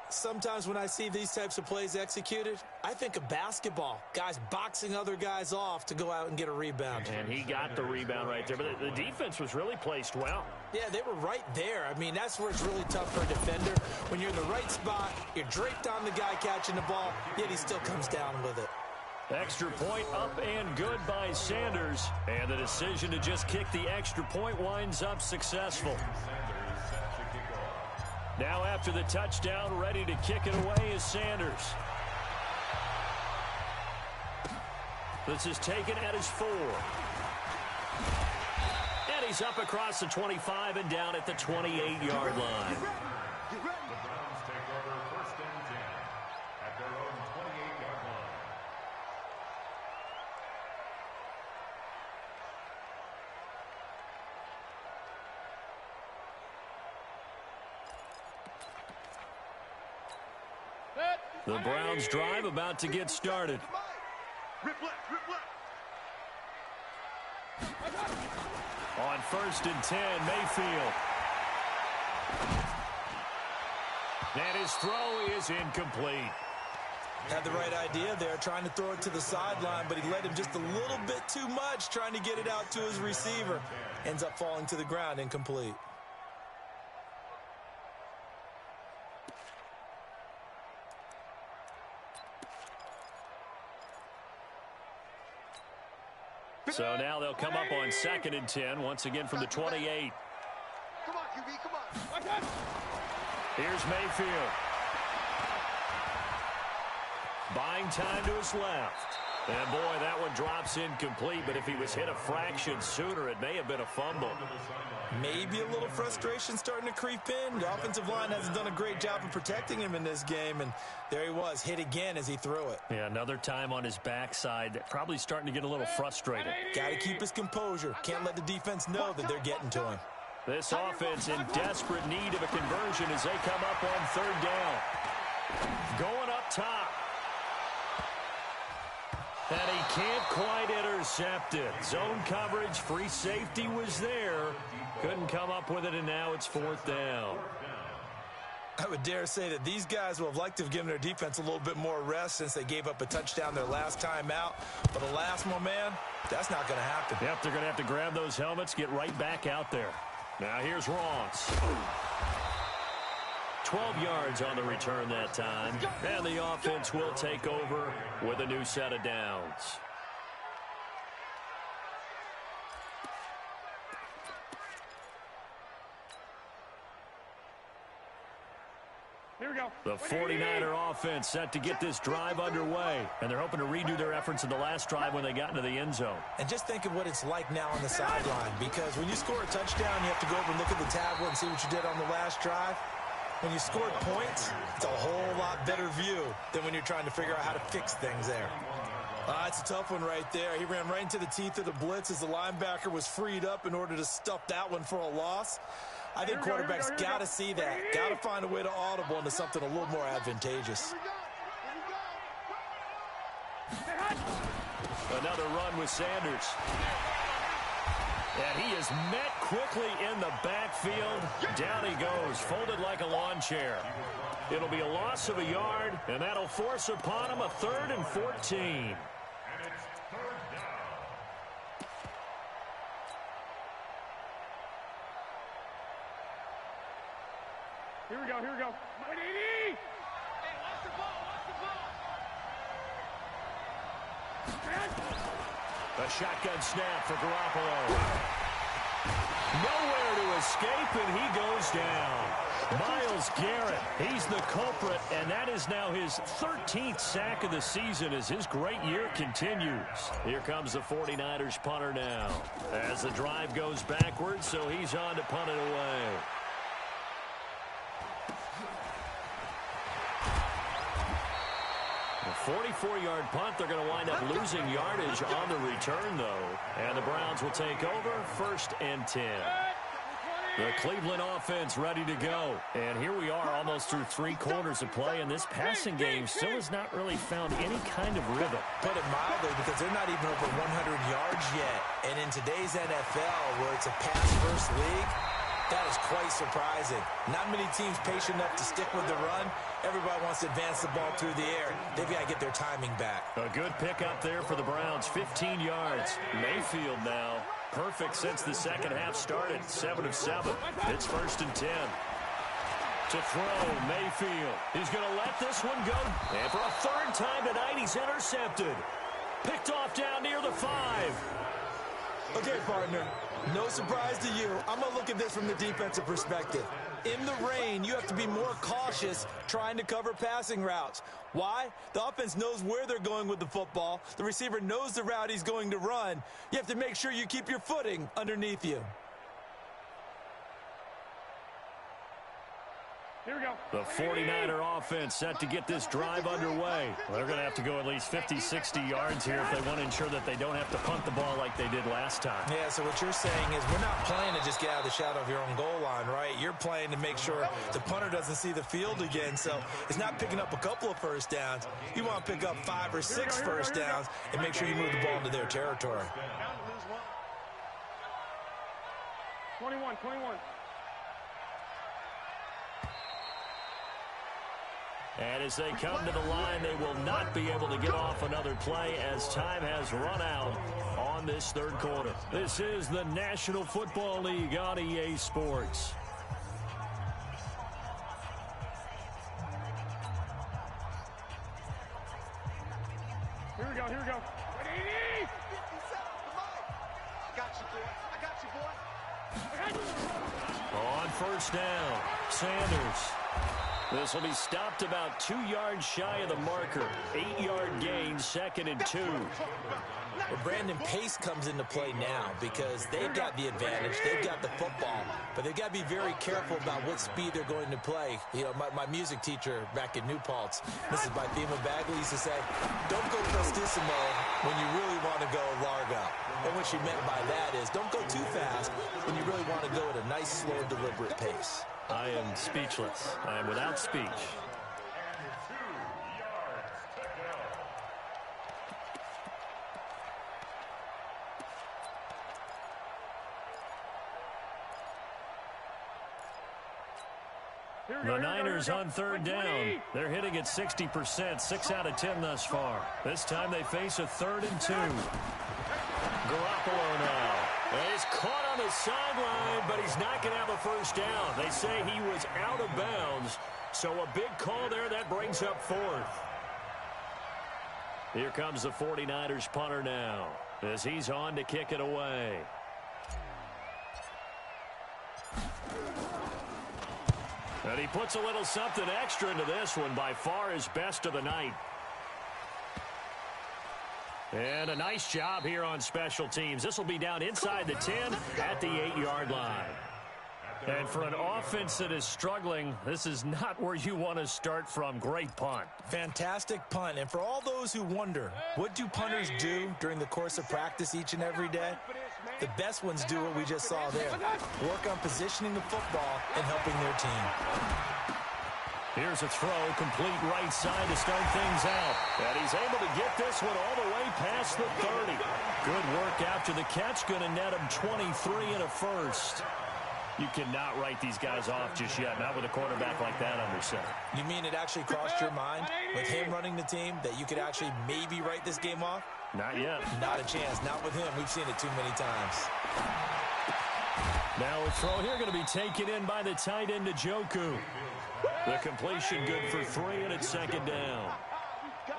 Sometimes when I see these types of plays executed, I think of basketball. Guys boxing other guys off to go out and get a rebound. And he got the rebound right there. But the defense was really placed well. Yeah, they were right there. I mean, that's where it's really tough for a defender. When you're in the right spot, you're draped on the guy catching the ball, yet he still comes down with it. Extra point up and good by Sanders. And the decision to just kick the extra point winds up successful. Now after the touchdown, ready to kick it away is Sanders. This is taken at his 4. And he's up across the 25 and down at the 28-yard line. The Browns take over 1st and 10 at their own 28-yard line. The Browns drive about to get started. Rip left. On 1st and 10, Mayfield. And his throw is incomplete. Had the right idea there, trying to throw it to the sideline, but he led him just a little bit too much, trying to get it out to his receiver. Ends up falling to the ground, incomplete. So now they'll come up on 2nd and 10, once again from the 28. Come on, QB, come on. Here's Mayfield. Buying time to his left. And boy, that one drops incomplete, but if he was hit a fraction sooner, it may have been a fumble. Maybe a little frustration starting to creep in. The offensive line hasn't done a great job of protecting him in this game, and there he was, hit again as he threw it. Yeah, another time on his backside, probably starting to get a little frustrated. Got to keep his composure. Can't let the defense know that they're getting to him. This offense in desperate need of a conversion as they come up on 3rd down. Going up top. And he can't quite intercept it. Zone coverage, free safety was there. Couldn't come up with it, and now it's 4th down. I would dare say that these guys will have liked to have given their defense a little bit more rest since they gave up a touchdown their last time out. But alas, my man, that's not going to happen. Yep, they're going to have to grab those helmets, get right back out there. Now here's Ross. 12 yards on the return that time. And the offense will take over with a new set of downs. Here we go. The 49er offense set to get this drive underway. And they're hoping to redo their efforts in the last drive when they got into the end zone. And just think of what it's like now on the sideline. Because when you score a touchdown, you have to go over and look at the tablet and see what you did on the last drive. When you scored points, it's a whole lot better view than when you're trying to figure out how to fix things there. It's a tough one right there. He ran right into the teeth of the blitz as the linebacker was freed up in order to stuff that one for a loss. I think quarterbacks got to see that. Got to find a way to audible into something a little more advantageous. Another run with Sanders. And he is met quickly in the backfield. Down he goes, folded like a lawn chair. It'll be a loss of a yard, and that'll force upon him a 3rd and 14. And it's 3rd down. Here we go, here we go. Hey, watch the ball, A shotgun snap for Garoppolo. Nowhere to escape, and he goes down. Myles Garrett, he's the culprit, and that is now his 13th sack of the season as his great year continues. Here comes the 49ers punter now. As the drive goes backwards, so he's on to punt it away. A 44-yard punt. They're going to wind up losing yardage on the return, though. And the Browns will take over 1st and 10. The Cleveland offense ready to go. And here we are almost through 3 quarters of play, and this passing game still has not really found any kind of rhythm. Put it mildly, because they're not even over 100 yards yet. And in today's NFL, where it's a pass-first league, that is quite surprising. Not many teams patient enough to stick with the run. Everybody wants to advance the ball through the air. They've got to get their timing back. A good pickup there for the Browns, 15 yards. Mayfield now, perfect since the second half started, 7 of 7. It's 1st and 10. To throw, Mayfield. He's going to let this one go. And for a 3rd time tonight, he's intercepted. Picked off down near the 5. Okay, partner, no surprise to you. I'm going to look at this from the defensive perspective. In the rain, you have to be more cautious trying to cover passing routes. Why? The offense knows where they're going with the football. The receiver knows the route he's going to run. You have to make sure you keep your footing underneath you. Here we go. The 49er offense set to get this drive underway. They're going to have to go at least 50, 60 yards here if they want to ensure that they don't have to punt the ball like they did last time. Yeah, so what you're saying is we're not playing to just get out of the shadow of your own goal line, right? You're playing to make sure the punter doesn't see the field again. So it's not picking up a couple of first downs. You want to pick up 5 or 6 first downs and make sure you move the ball into their territory. 21. And as they come to the line, they will not be able to get off another play as time has run out on this 3rd quarter. This is the National Football League on EA Sports. Here we go. Ready? I got you, boy. On 1st down, Sanders. This will be stopped about 2 yards shy of the marker. 8-yard gain, 2nd and 2. Well, Brandon, pace comes into play now because they've got the advantage. They've got the football. But they've got to be very careful about what speed they're going to play. You know, my music teacher back in New Paltz, Mrs. Bythema Bagley, used to say, don't go prestissimo when you really want to go largo. And what she meant by that is don't go too fast when you really want to go at a nice, slow, deliberate pace. I am speechless. I am without speech. The Niners on 3rd down. They're hitting at 60%, 6 out of 10 thus far. This time they face a 3rd and 2. Garoppolo now. He's caught on the sideline, but he's not going to have a first down. They say he was out of bounds, so a big call there. That brings up 4th. Here comes the 49ers punter now as he's on to kick it away. And he puts a little something extra into this one, by far his best of the night. And a nice job here on special teams. This will be down inside the 10 at the 8-yard line. At And for an offense that is struggling, this is not where you want to start from. Great punt. Fantastic punt. And for all those who wonder, what do punters do during the course of practice each and every day? The best ones do what we just saw there. Work on positioning the football and helping their team. Here's a throw, complete right side to start things out. And he's able to get this one all the way past the 30. Good work after the catch. Going to net him 23 and a first. You cannot write these guys off just yet, not with a quarterback like that under center. You mean it actually crossed your mind with him running the team that you could actually maybe write this game off? Not yet. Not a chance. Not with him. We've seen it too many times. Now a throw here going to be taken in by the tight end, Njoku. The completion good for 3, and it's second down.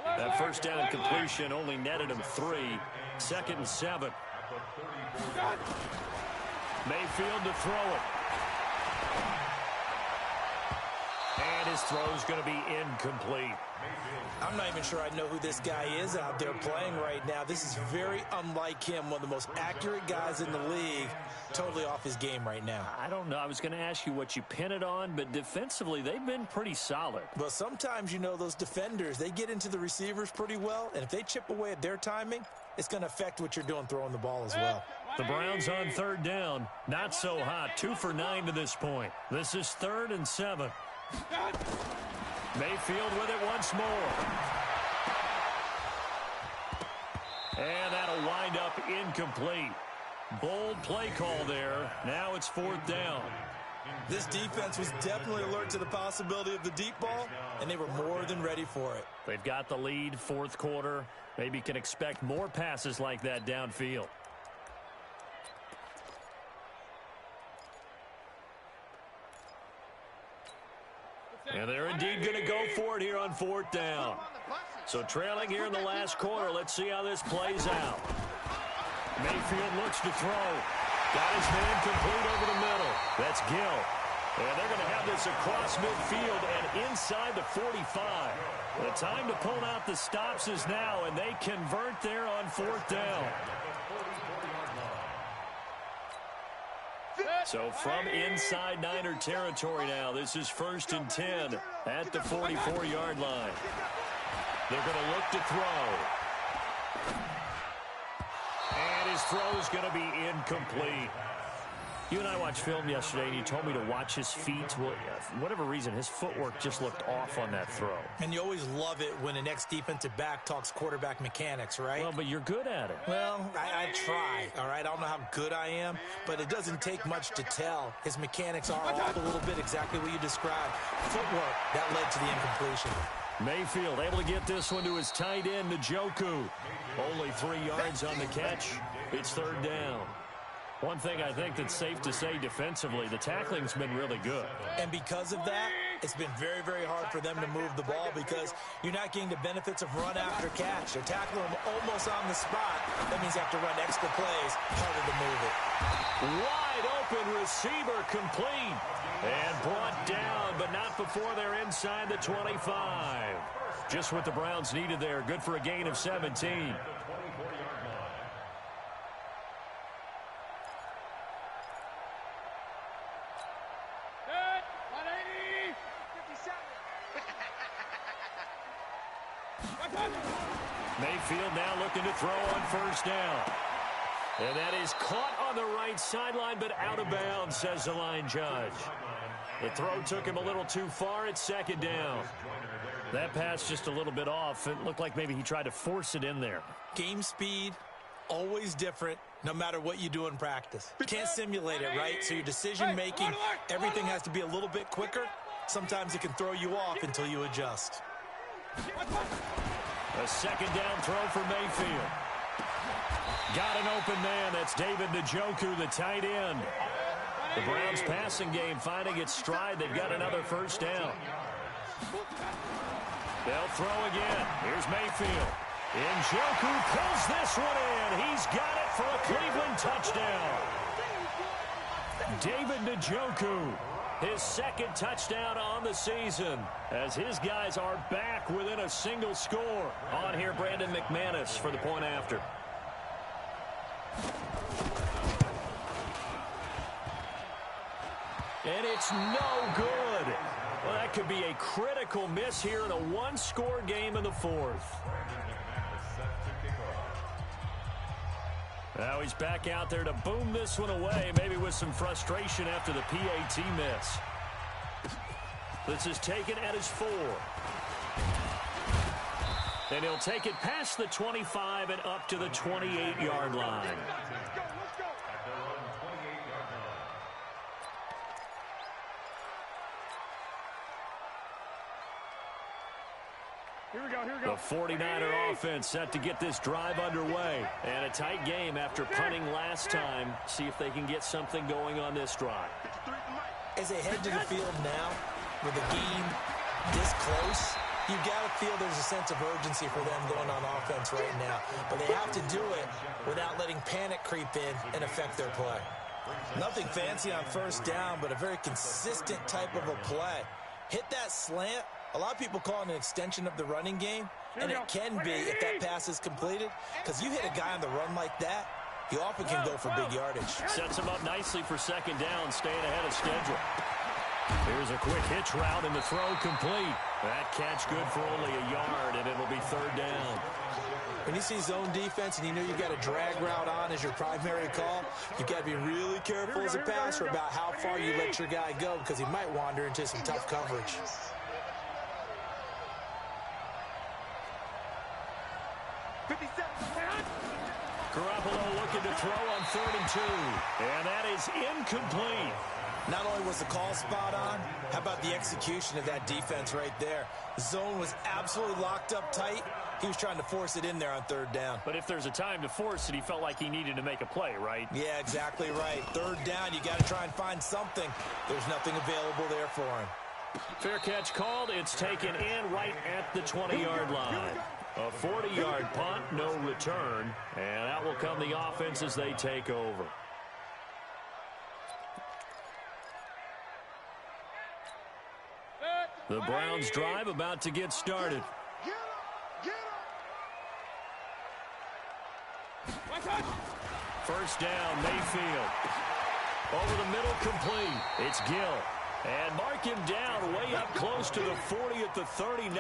That first down completion only netted him 3. 2nd and 7. Mayfield to throw it. And his throw is going to be incomplete. I'm not even sure I know who this guy is out there playing right now. This is very unlike him, one of the most accurate guys in the league. Totally off his game right now. I don't know. I was going to ask you what you pin it on, but defensively, they've been pretty solid. Well, sometimes, you know, those defenders, they get into the receivers pretty well, and if they chip away at their timing, it's going to affect what you're doing throwing the ball as well. The Browns on 3rd down. Not so hot. 2 for 9 to this point. This is 3rd and 7. Mayfield with it once more. And that'll wind up incomplete. Bold play call there. Now it's 4th down. This defense was definitely alert to the possibility of the deep ball, and they were more than ready for it. They've got the lead, 4th quarter. Maybe can expect more passes like that downfield. And they're indeed going to go for it here on 4th down. So trailing here in the last quarter. Let's see how this plays out. Mayfield looks to throw. Got his man complete over the middle. That's Gill. And they're going to have this across midfield and inside the 45. The time to pull out the stops is now, and they convert there on 4th down. So from inside Niner territory now, this is 1st and 10 at the 44-yard line. They're going to look to throw. And his throw is going to be incomplete. You and I watched film yesterday, and you told me to watch his feet. Well, for whatever reason, his footwork just looked off on that throw. And you always love it when an ex-defensive back talks quarterback mechanics, right? Well, but you're good at it. Well, I try, all right? I don't know how good I am, but it doesn't take much to tell. His mechanics are off a little bit, exactly what you described. Footwork, that led to the incompletion. Mayfield able to get this one to his tight end, Njoku. Only 3 yards on the catch. It's 3rd down. One thing I think that's safe to say defensively, the tackling's been really good. And because of that, it's been very, very hard for them to move the ball because you're not getting the benefits of run after catch. They're tackling them almost on the spot. That means you have to run extra plays, harder to move it. Wide open receiver complete. And brought down, but not before they're inside the 25. Just what the Browns needed there. Good for a gain of 17. Mayfield now looking to throw on 1st down. And that is caught on the right sideline, but out of bounds, says the line judge. The throw took him a little too far. It's 2nd down. That pass just a little bit off. It looked like maybe he tried to force it in there. Game speed, always different, no matter what you do in practice. You can't simulate it, right? So your decision-making, everything has to be a little bit quicker. Sometimes it can throw you off until you adjust. A 2nd down throw for Mayfield. Got an open man. That's David Njoku, the tight end. The Browns passing game finding its stride. They've got another 1st down. They'll throw again. Here's Mayfield. Njoku pulls this one in. He's got it for a Cleveland touchdown. David Njoku, his 2nd touchdown on the season, as his guys are back within a single score. On here, Brandon McManus for the point after. it's no good. Well, that could be a critical miss here in a one-score game in the fourth. Now he's back out there to boom this one away, maybe with some frustration after the PAT miss. This is taken at his 4. And he'll take it past the 25 and up to the 28-yard line. Here we go, here we go. The 49er offense set to get this drive underway. And a tight game after punting last time. See if they can get something going on this drive. As they head to the field now, with the game this close, you've got to feel there's a sense of urgency for them going on offense right now. But they have to do it without letting panic creep in and affect their play. Nothing fancy on first down, but a very consistent type of a play. Hit that slant. A lot of people call it an extension of the running game, and it can be if that pass is completed, because you hit a guy on the run like that, he often can go for big yardage. Sets him up nicely for second down, staying ahead of schedule. Here's a quick hitch route, and the throw complete. That catch good for only a yard, and it'll be third down. When you see zone defense and you know you've got a drag route on as your primary call, you've got to be really careful as a passer about how far you let your guy go, because he might wander into some tough coverage. Garoppolo looking to throw on 3rd and 2. And that is incomplete. Not only was the call spot on, how about the execution of that defense right there? The zone was absolutely locked up tight. He was trying to force it in there on 3rd down. But if there's a time to force it, he felt like he needed to make a play, right? Yeah, exactly right. 3rd down, you got to try and find something. There's nothing available there for him. Fair catch called. It's taken in right at the 20-yard line. A 40-yard punt, no return. And out will come the offense as they take over. The Browns drive about to get started. First down, Mayfield. Over the middle, complete. It's Gill. And mark him down way up close to the 40 at the 39.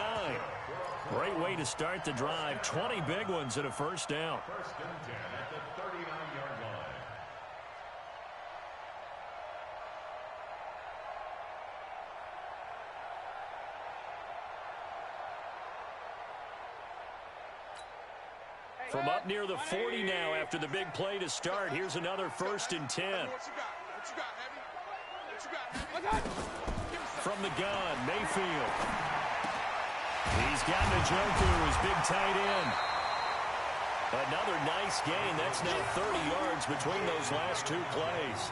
Great way to start the drive. 20 big ones at a first down. First and 10 at the 39-yard line. From up near the 40 now after the big play to start. Here's another 1st and 10. From the gun, Mayfield. He's got Njoku, his big tight end. Another nice gain. That's now 30 yards between those last 2 plays.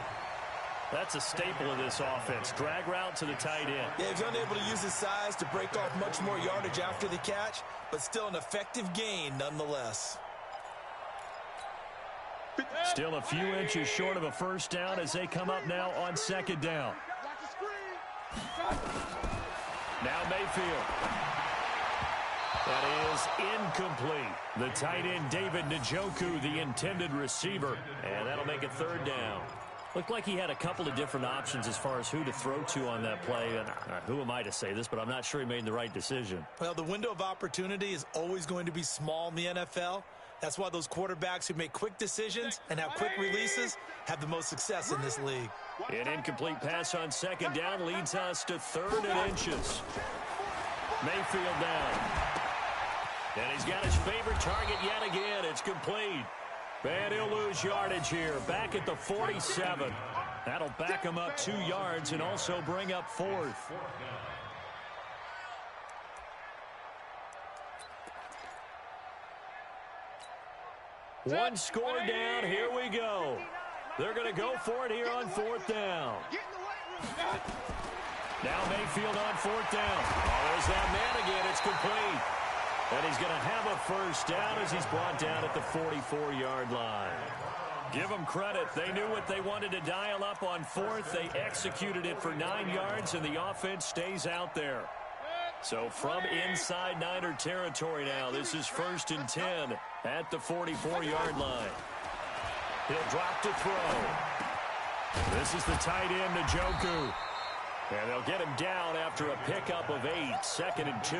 That's a staple of this offense. Drag route to the tight end. Yeah, he's unable to use his size to break off much more yardage after the catch, but still an effective gain nonetheless. Still a few inches short of a first down as they come up now on 2nd down. Now Mayfield. That is incomplete. The tight end, David Njoku, the intended receiver. And that'll make it 3rd down. Looked like he had a couple of different options as far as who to throw to on that play. And who am I to say this, but I'm not sure he made the right decision. Well, the window of opportunity is always going to be small in the NFL. That's why those quarterbacks who make quick decisions and have quick releases have the most success in this league. An incomplete pass on 2nd down leads us to 3rd and inches. Mayfield down. And he's got his favorite target yet again. It's complete. And he'll lose yardage here. Back at the 47. That'll back him up 2 yards and also bring up 4th. One score down. Here we go. They're going to go for it here on 4th down. Now Mayfield on 4th down. Oh, there's that man again. It's complete. And he's going to have a first down as he's brought down at the 44-yard line. Give them credit. They knew what they wanted to dial up on 4th. They executed it for 9 yards, and the offense stays out there. So from inside Niner territory now, this is 1st and 10 at the 44-yard line. He'll drop to throw. This is the tight end, Njoku. And they'll get him down after a pickup of 8, 2nd and 2.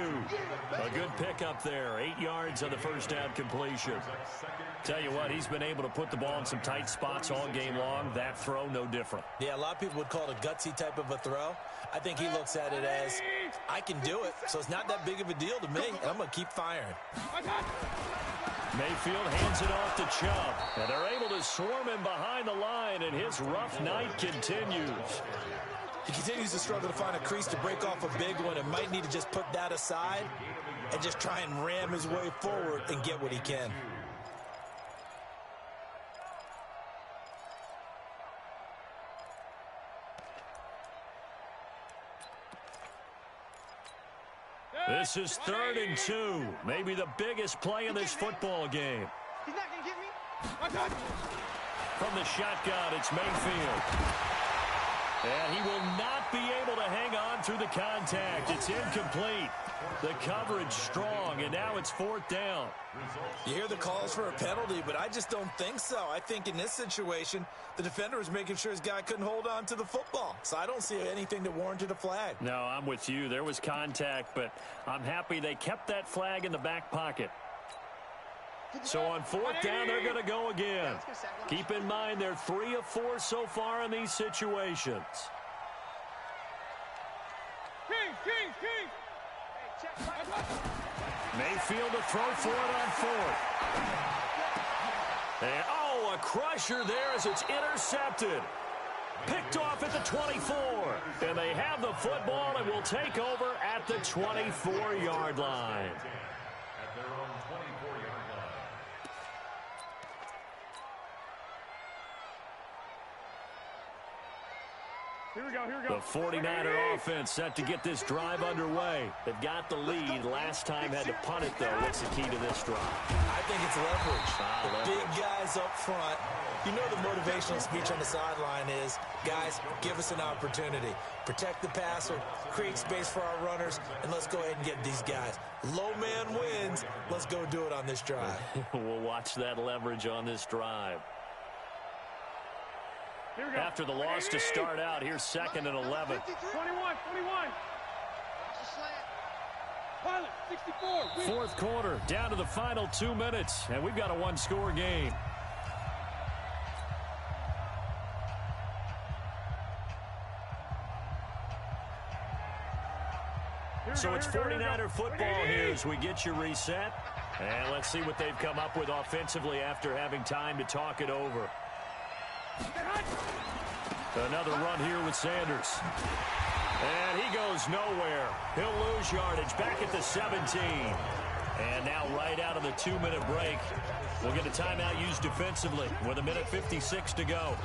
A good pickup there, 8 yards on the first down completion. Tell you what, he's been able to put the ball in some tight spots all game long. That throw, no different. Yeah, a lot of people would call it a gutsy type of a throw. I think he looks at it as, I can do it, so it's not that big of a deal to me, and I'm going to keep firing. Mayfield hands it off to Chubb, and they're able to swarm him behind the line, and his rough night continues. He continues to struggle to find a crease to break off a big one and might need to just put that aside and just try and ram his way forward and get what he can. This is 3rd and 2, maybe the biggest play in this football game. He's not going to get me. From the shotgun, it's Mayfield. And he will not be able to hang on through the contact. It's incomplete. The coverage strong, and now it's 4th down. You hear the calls for a penalty, but I just don't think so. I think in this situation, the defender was making sure his guy couldn't hold on to the football. So I don't see anything that warranted a flag. No, I'm with you. There was contact, but I'm happy they kept that flag in the back pocket. So on 4th down, they're going to go again. Keep in mind, they're 3 of 4 so far in these situations. Mayfield to throw for it on 4th. And, a crusher there as it's intercepted. Picked off at the 24. And they have the football and will take over at the 24-yard line. At their own 24-yard line. Here we go. The 49er offense set to get this drive underway. They've got the lead. Last time had to punt it, though. What's the key to this drive? I think it's leverage. The big guys up front. You know the motivational speech on the sideline is, guys, give us an opportunity. Protect the passer, create space for our runners, and let's go ahead and get these guys. Low man wins. Let's go do it on this drive. We'll watch that leverage on this drive. After the loss to start out, here's 2nd and 11. 21. Pilot, 64. 4th quarter, down to the final 2 minutes, and we've got a one-score game. So it's 49er football here as we get you reset. And let's see what they've come up with offensively after having time to talk it over. Another run here with Sanders. And he goes nowhere. He'll lose yardage back at the 17. And now right out of the 2-minute break, we'll get a timeout used defensively with 1:56 to go.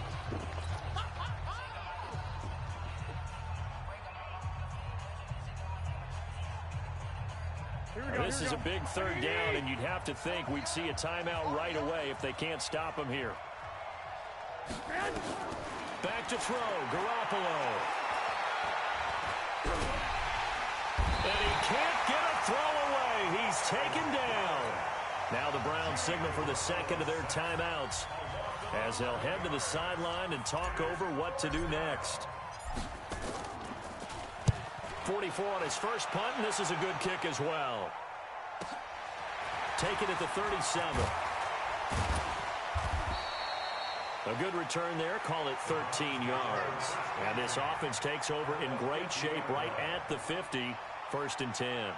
This is a big 3rd down, and you'd have to think we'd see a timeout right away if they can't stop him here. Back to throw, Garoppolo. And he can't get a throw away. He's taken down. Now the Browns signal for the 2nd of their timeouts as they'll head to the sideline and talk over what to do next. 44 on his first punt, and this is a good kick as well. Take it at the 37. A good return there, call it 13 yards. And this offense takes over in great shape right at the 50, 1st and 10.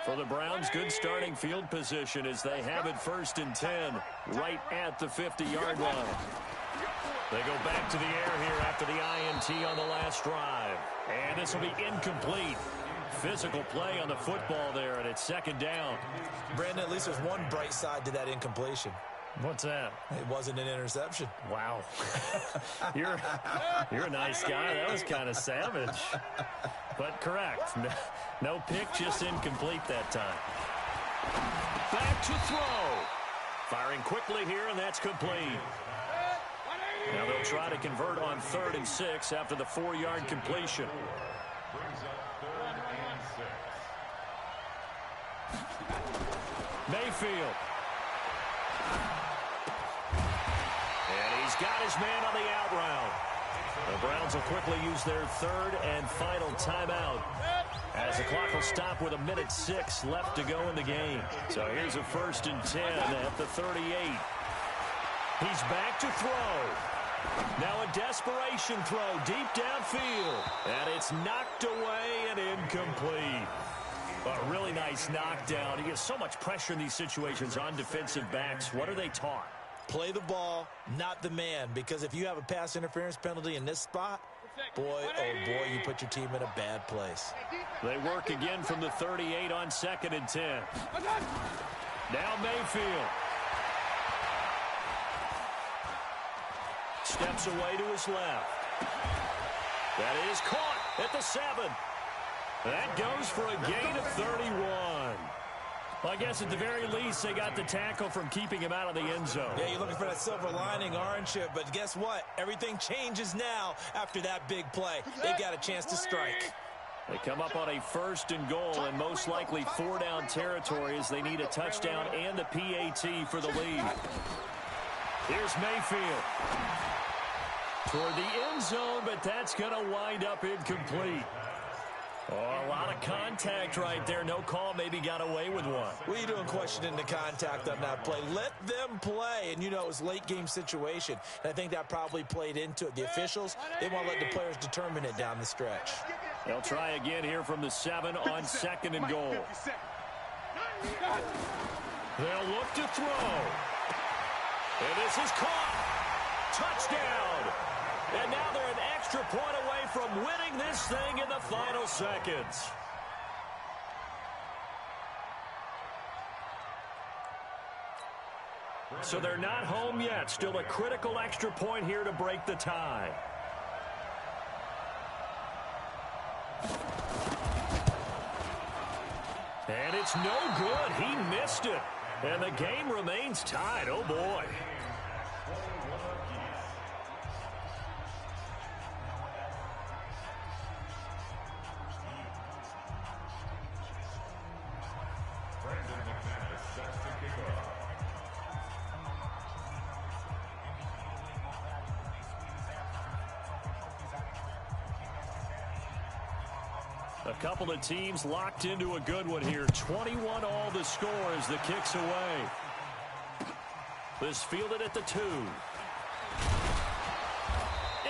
For the Browns, good starting field position as they have it 1st and 10, right at the 50-yard line. They go back to the air here after the INT on the last drive. And this will be incomplete. Physical play on the football there, and it's 2nd down. Brandon, at least there's one bright side to that incompletion. What's that? It wasn't an interception. Wow. You're a nice guy. That was kind of savage. But correct. No pick, just incomplete that time. Back to throw. Firing quickly here, and that's complete. Now they'll try to convert on 3rd and 6 after the 4-yard completion. Brings up 3rd and 6. Mayfield. And he's got his man on the out route. The Browns will quickly use their third and final timeout, as the clock will stop with 1:06 left to go in the game. So here's a 1st and 10 at the 38. He's back to throw. Now a desperation throw deep downfield. And it's knocked away and incomplete. A really nice knockdown. He gets so much pressure in these situations on defensive backs. What are they taught? Play the ball, not the man. Because if you have a pass interference penalty in this spot, boy, oh boy, you put your team in a bad place. They work again from the 38 on 2nd and 10. Now Mayfield. Steps away to his left. That is caught at the 7. That goes for a gain of 31. Well, I guess at the very least, they got the tackle from keeping him out of the end zone. Yeah, you're looking for that silver lining, aren't you? But guess what? Everything changes now after that big play. They got a chance to strike. They come up on a 1st and goal and most likely 4-down territory as they need a touchdown and the PAT for the lead. Here's Mayfield. Toward the end zone, but that's going to wind up incomplete. Oh, a lot of contact right there. No call. Maybe got away with one. What are you doing questioning the contact on that play? Let them play. And, you know, it was a late-game situation. And I think that probably played into it. The officials, they want to let the players determine it down the stretch. They'll try again here from the 7 on 2nd and goal. They'll look to throw. And this is caught. Touchdown. And now they're an extra point away from winning this thing in the final seconds. So they're not home yet. Still a critical extra point here to break the tie. And it's no good. He missed it. And the game remains tied. Oh, boy. A couple of teams locked into a good one here. 21 all the score as the kick's away. This fielded at the 2.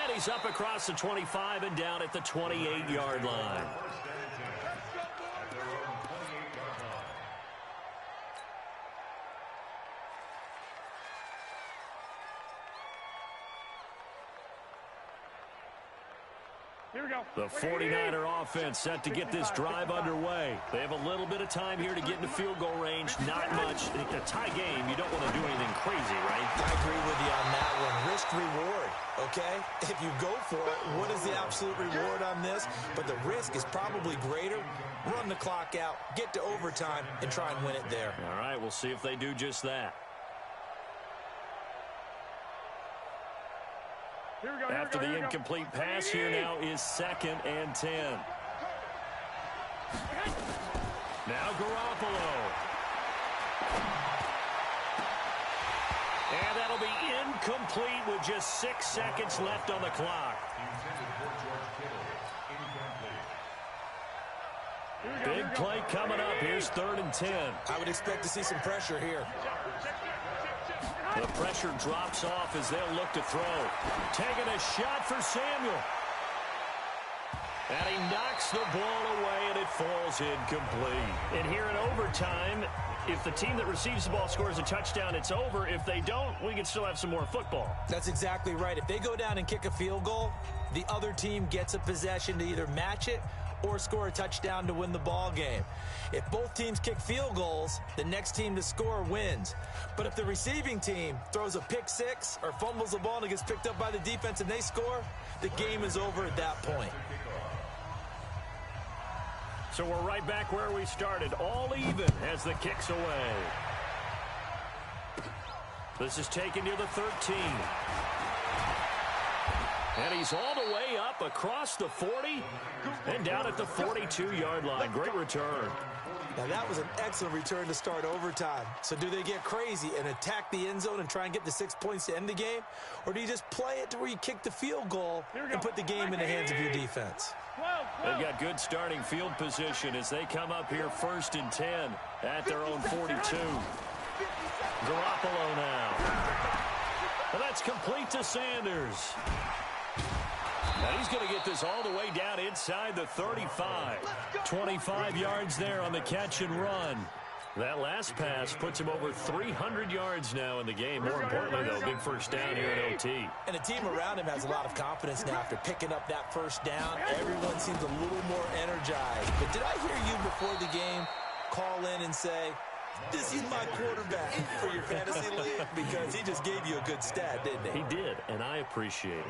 And he's up across the 25 and down at the 28-yard line. The 49er offense set to get this drive underway. They have a little bit of time here to get into field goal range. Not much. In a tie game, you don't want to do anything crazy, right? I agree with you on that one. Risk-reward, okay? If you go for it, what is the absolute reward on this? But the risk is probably greater. Run the clock out, get to overtime, and try and win it there. All right, we'll see if they do just that. After the incomplete pass, here now is 2nd and 10. Now Garoppolo. And that'll be incomplete with just 6 seconds left on the clock. Big play coming up. Here's 3rd and 10. I would expect to see some pressure here. The pressure drops off as they'll look to throw. Taking a shot for Samuel. And he knocks the ball away, and it falls incomplete. And here in overtime, if the team that receives the ball scores a touchdown, it's over. If they don't, we can still have some more football. That's exactly right. If they go down and kick a field goal, the other team gets a possession to either match it or score a touchdown to win the ball game. If both teams kick field goals, the next team to score wins. But if the receiving team throws a pick six or fumbles the ball and it gets picked up by the defense and they score, the game is over at that point. So we're right back where we started, all even as the kick's away. This is taken near the 13. And he's all the way up across the 40 and down at the 42-yard line. Great return. Now, that was an excellent return to start overtime. So do they get crazy and attack the end zone and try and get the 6 points to end the game? Or do you just play it to where you kick the field goal and put the game in the hands of your defense? They've got good starting field position as they come up here 1st and 10 at their own 42. Garoppolo now. And that's complete to Sanders. Now he's going to get this all the way down inside the 35. 25 yards there on the catch and run. That last pass puts him over 300 yards now in the game. More importantly, though, big first down here in OT. And the team around him has a lot of confidence now after picking up that first down. Everyone seems a little more energized. But did I hear you before the game call in and say, this is my quarterback for your fantasy league? Because he just gave you a good stat, didn't he? He did, and I appreciate it.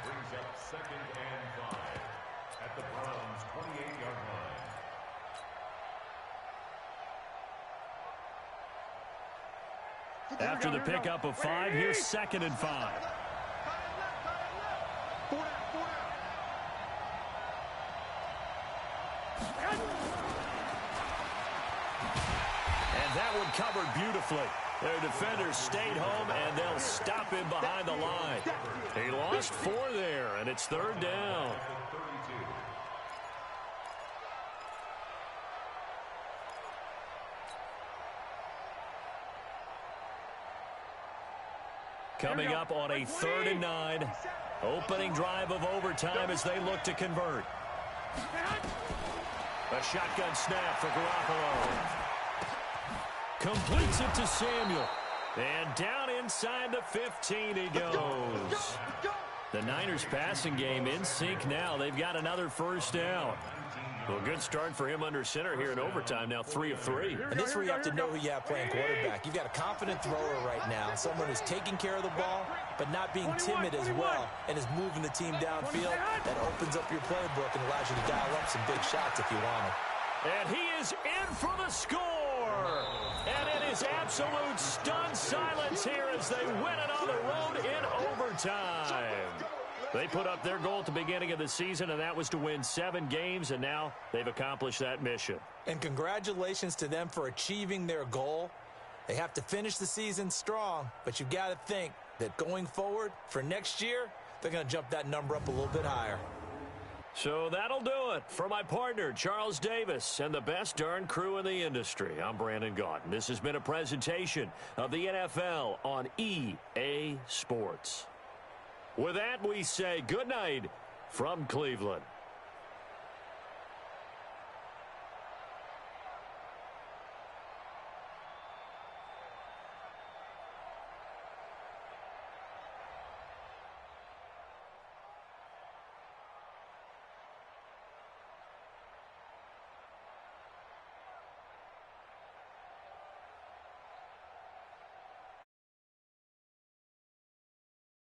Brings up 2nd and 5 at the Browns' 28-yard line. After the pickup of 5, here's 2nd and 5. And that one covered beautifully. Their defenders stayed home, and they'll stop him behind the line. He lost 4 there, and it's 3rd down. Coming up on a 3rd and 9. Opening drive of overtime as they look to convert. A shotgun snap for Garoppolo. Completes it to Samuel. And down inside the 15 he goes. The Niners passing game in sync now. They've got another first down. Well, good start for him under center here in overtime. Now 3 of 3. And this is where you have to know who you have playing quarterback. You've got a confident thrower right now, someone who's taking care of the ball, but not being timid as well, and is moving the team downfield. That opens up your playbook and allows you to dial up some big shots if you want it. And he is in for the score. And it is absolute stunned silence here as they win it on the road in overtime. They put up their goal at the beginning of the season, and that was to win 7 games, and now they've accomplished that mission. And congratulations to them for achieving their goal. They have to finish the season strong, but you've got to think that going forward for next year, they're going to jump that number up a little bit higher. So that'll do it for my partner, Charles Davis, and the best darn crew in the industry. I'm Brandon Gaudin. This has been a presentation of the NFL on EA Sports. With that, we say good night from Cleveland.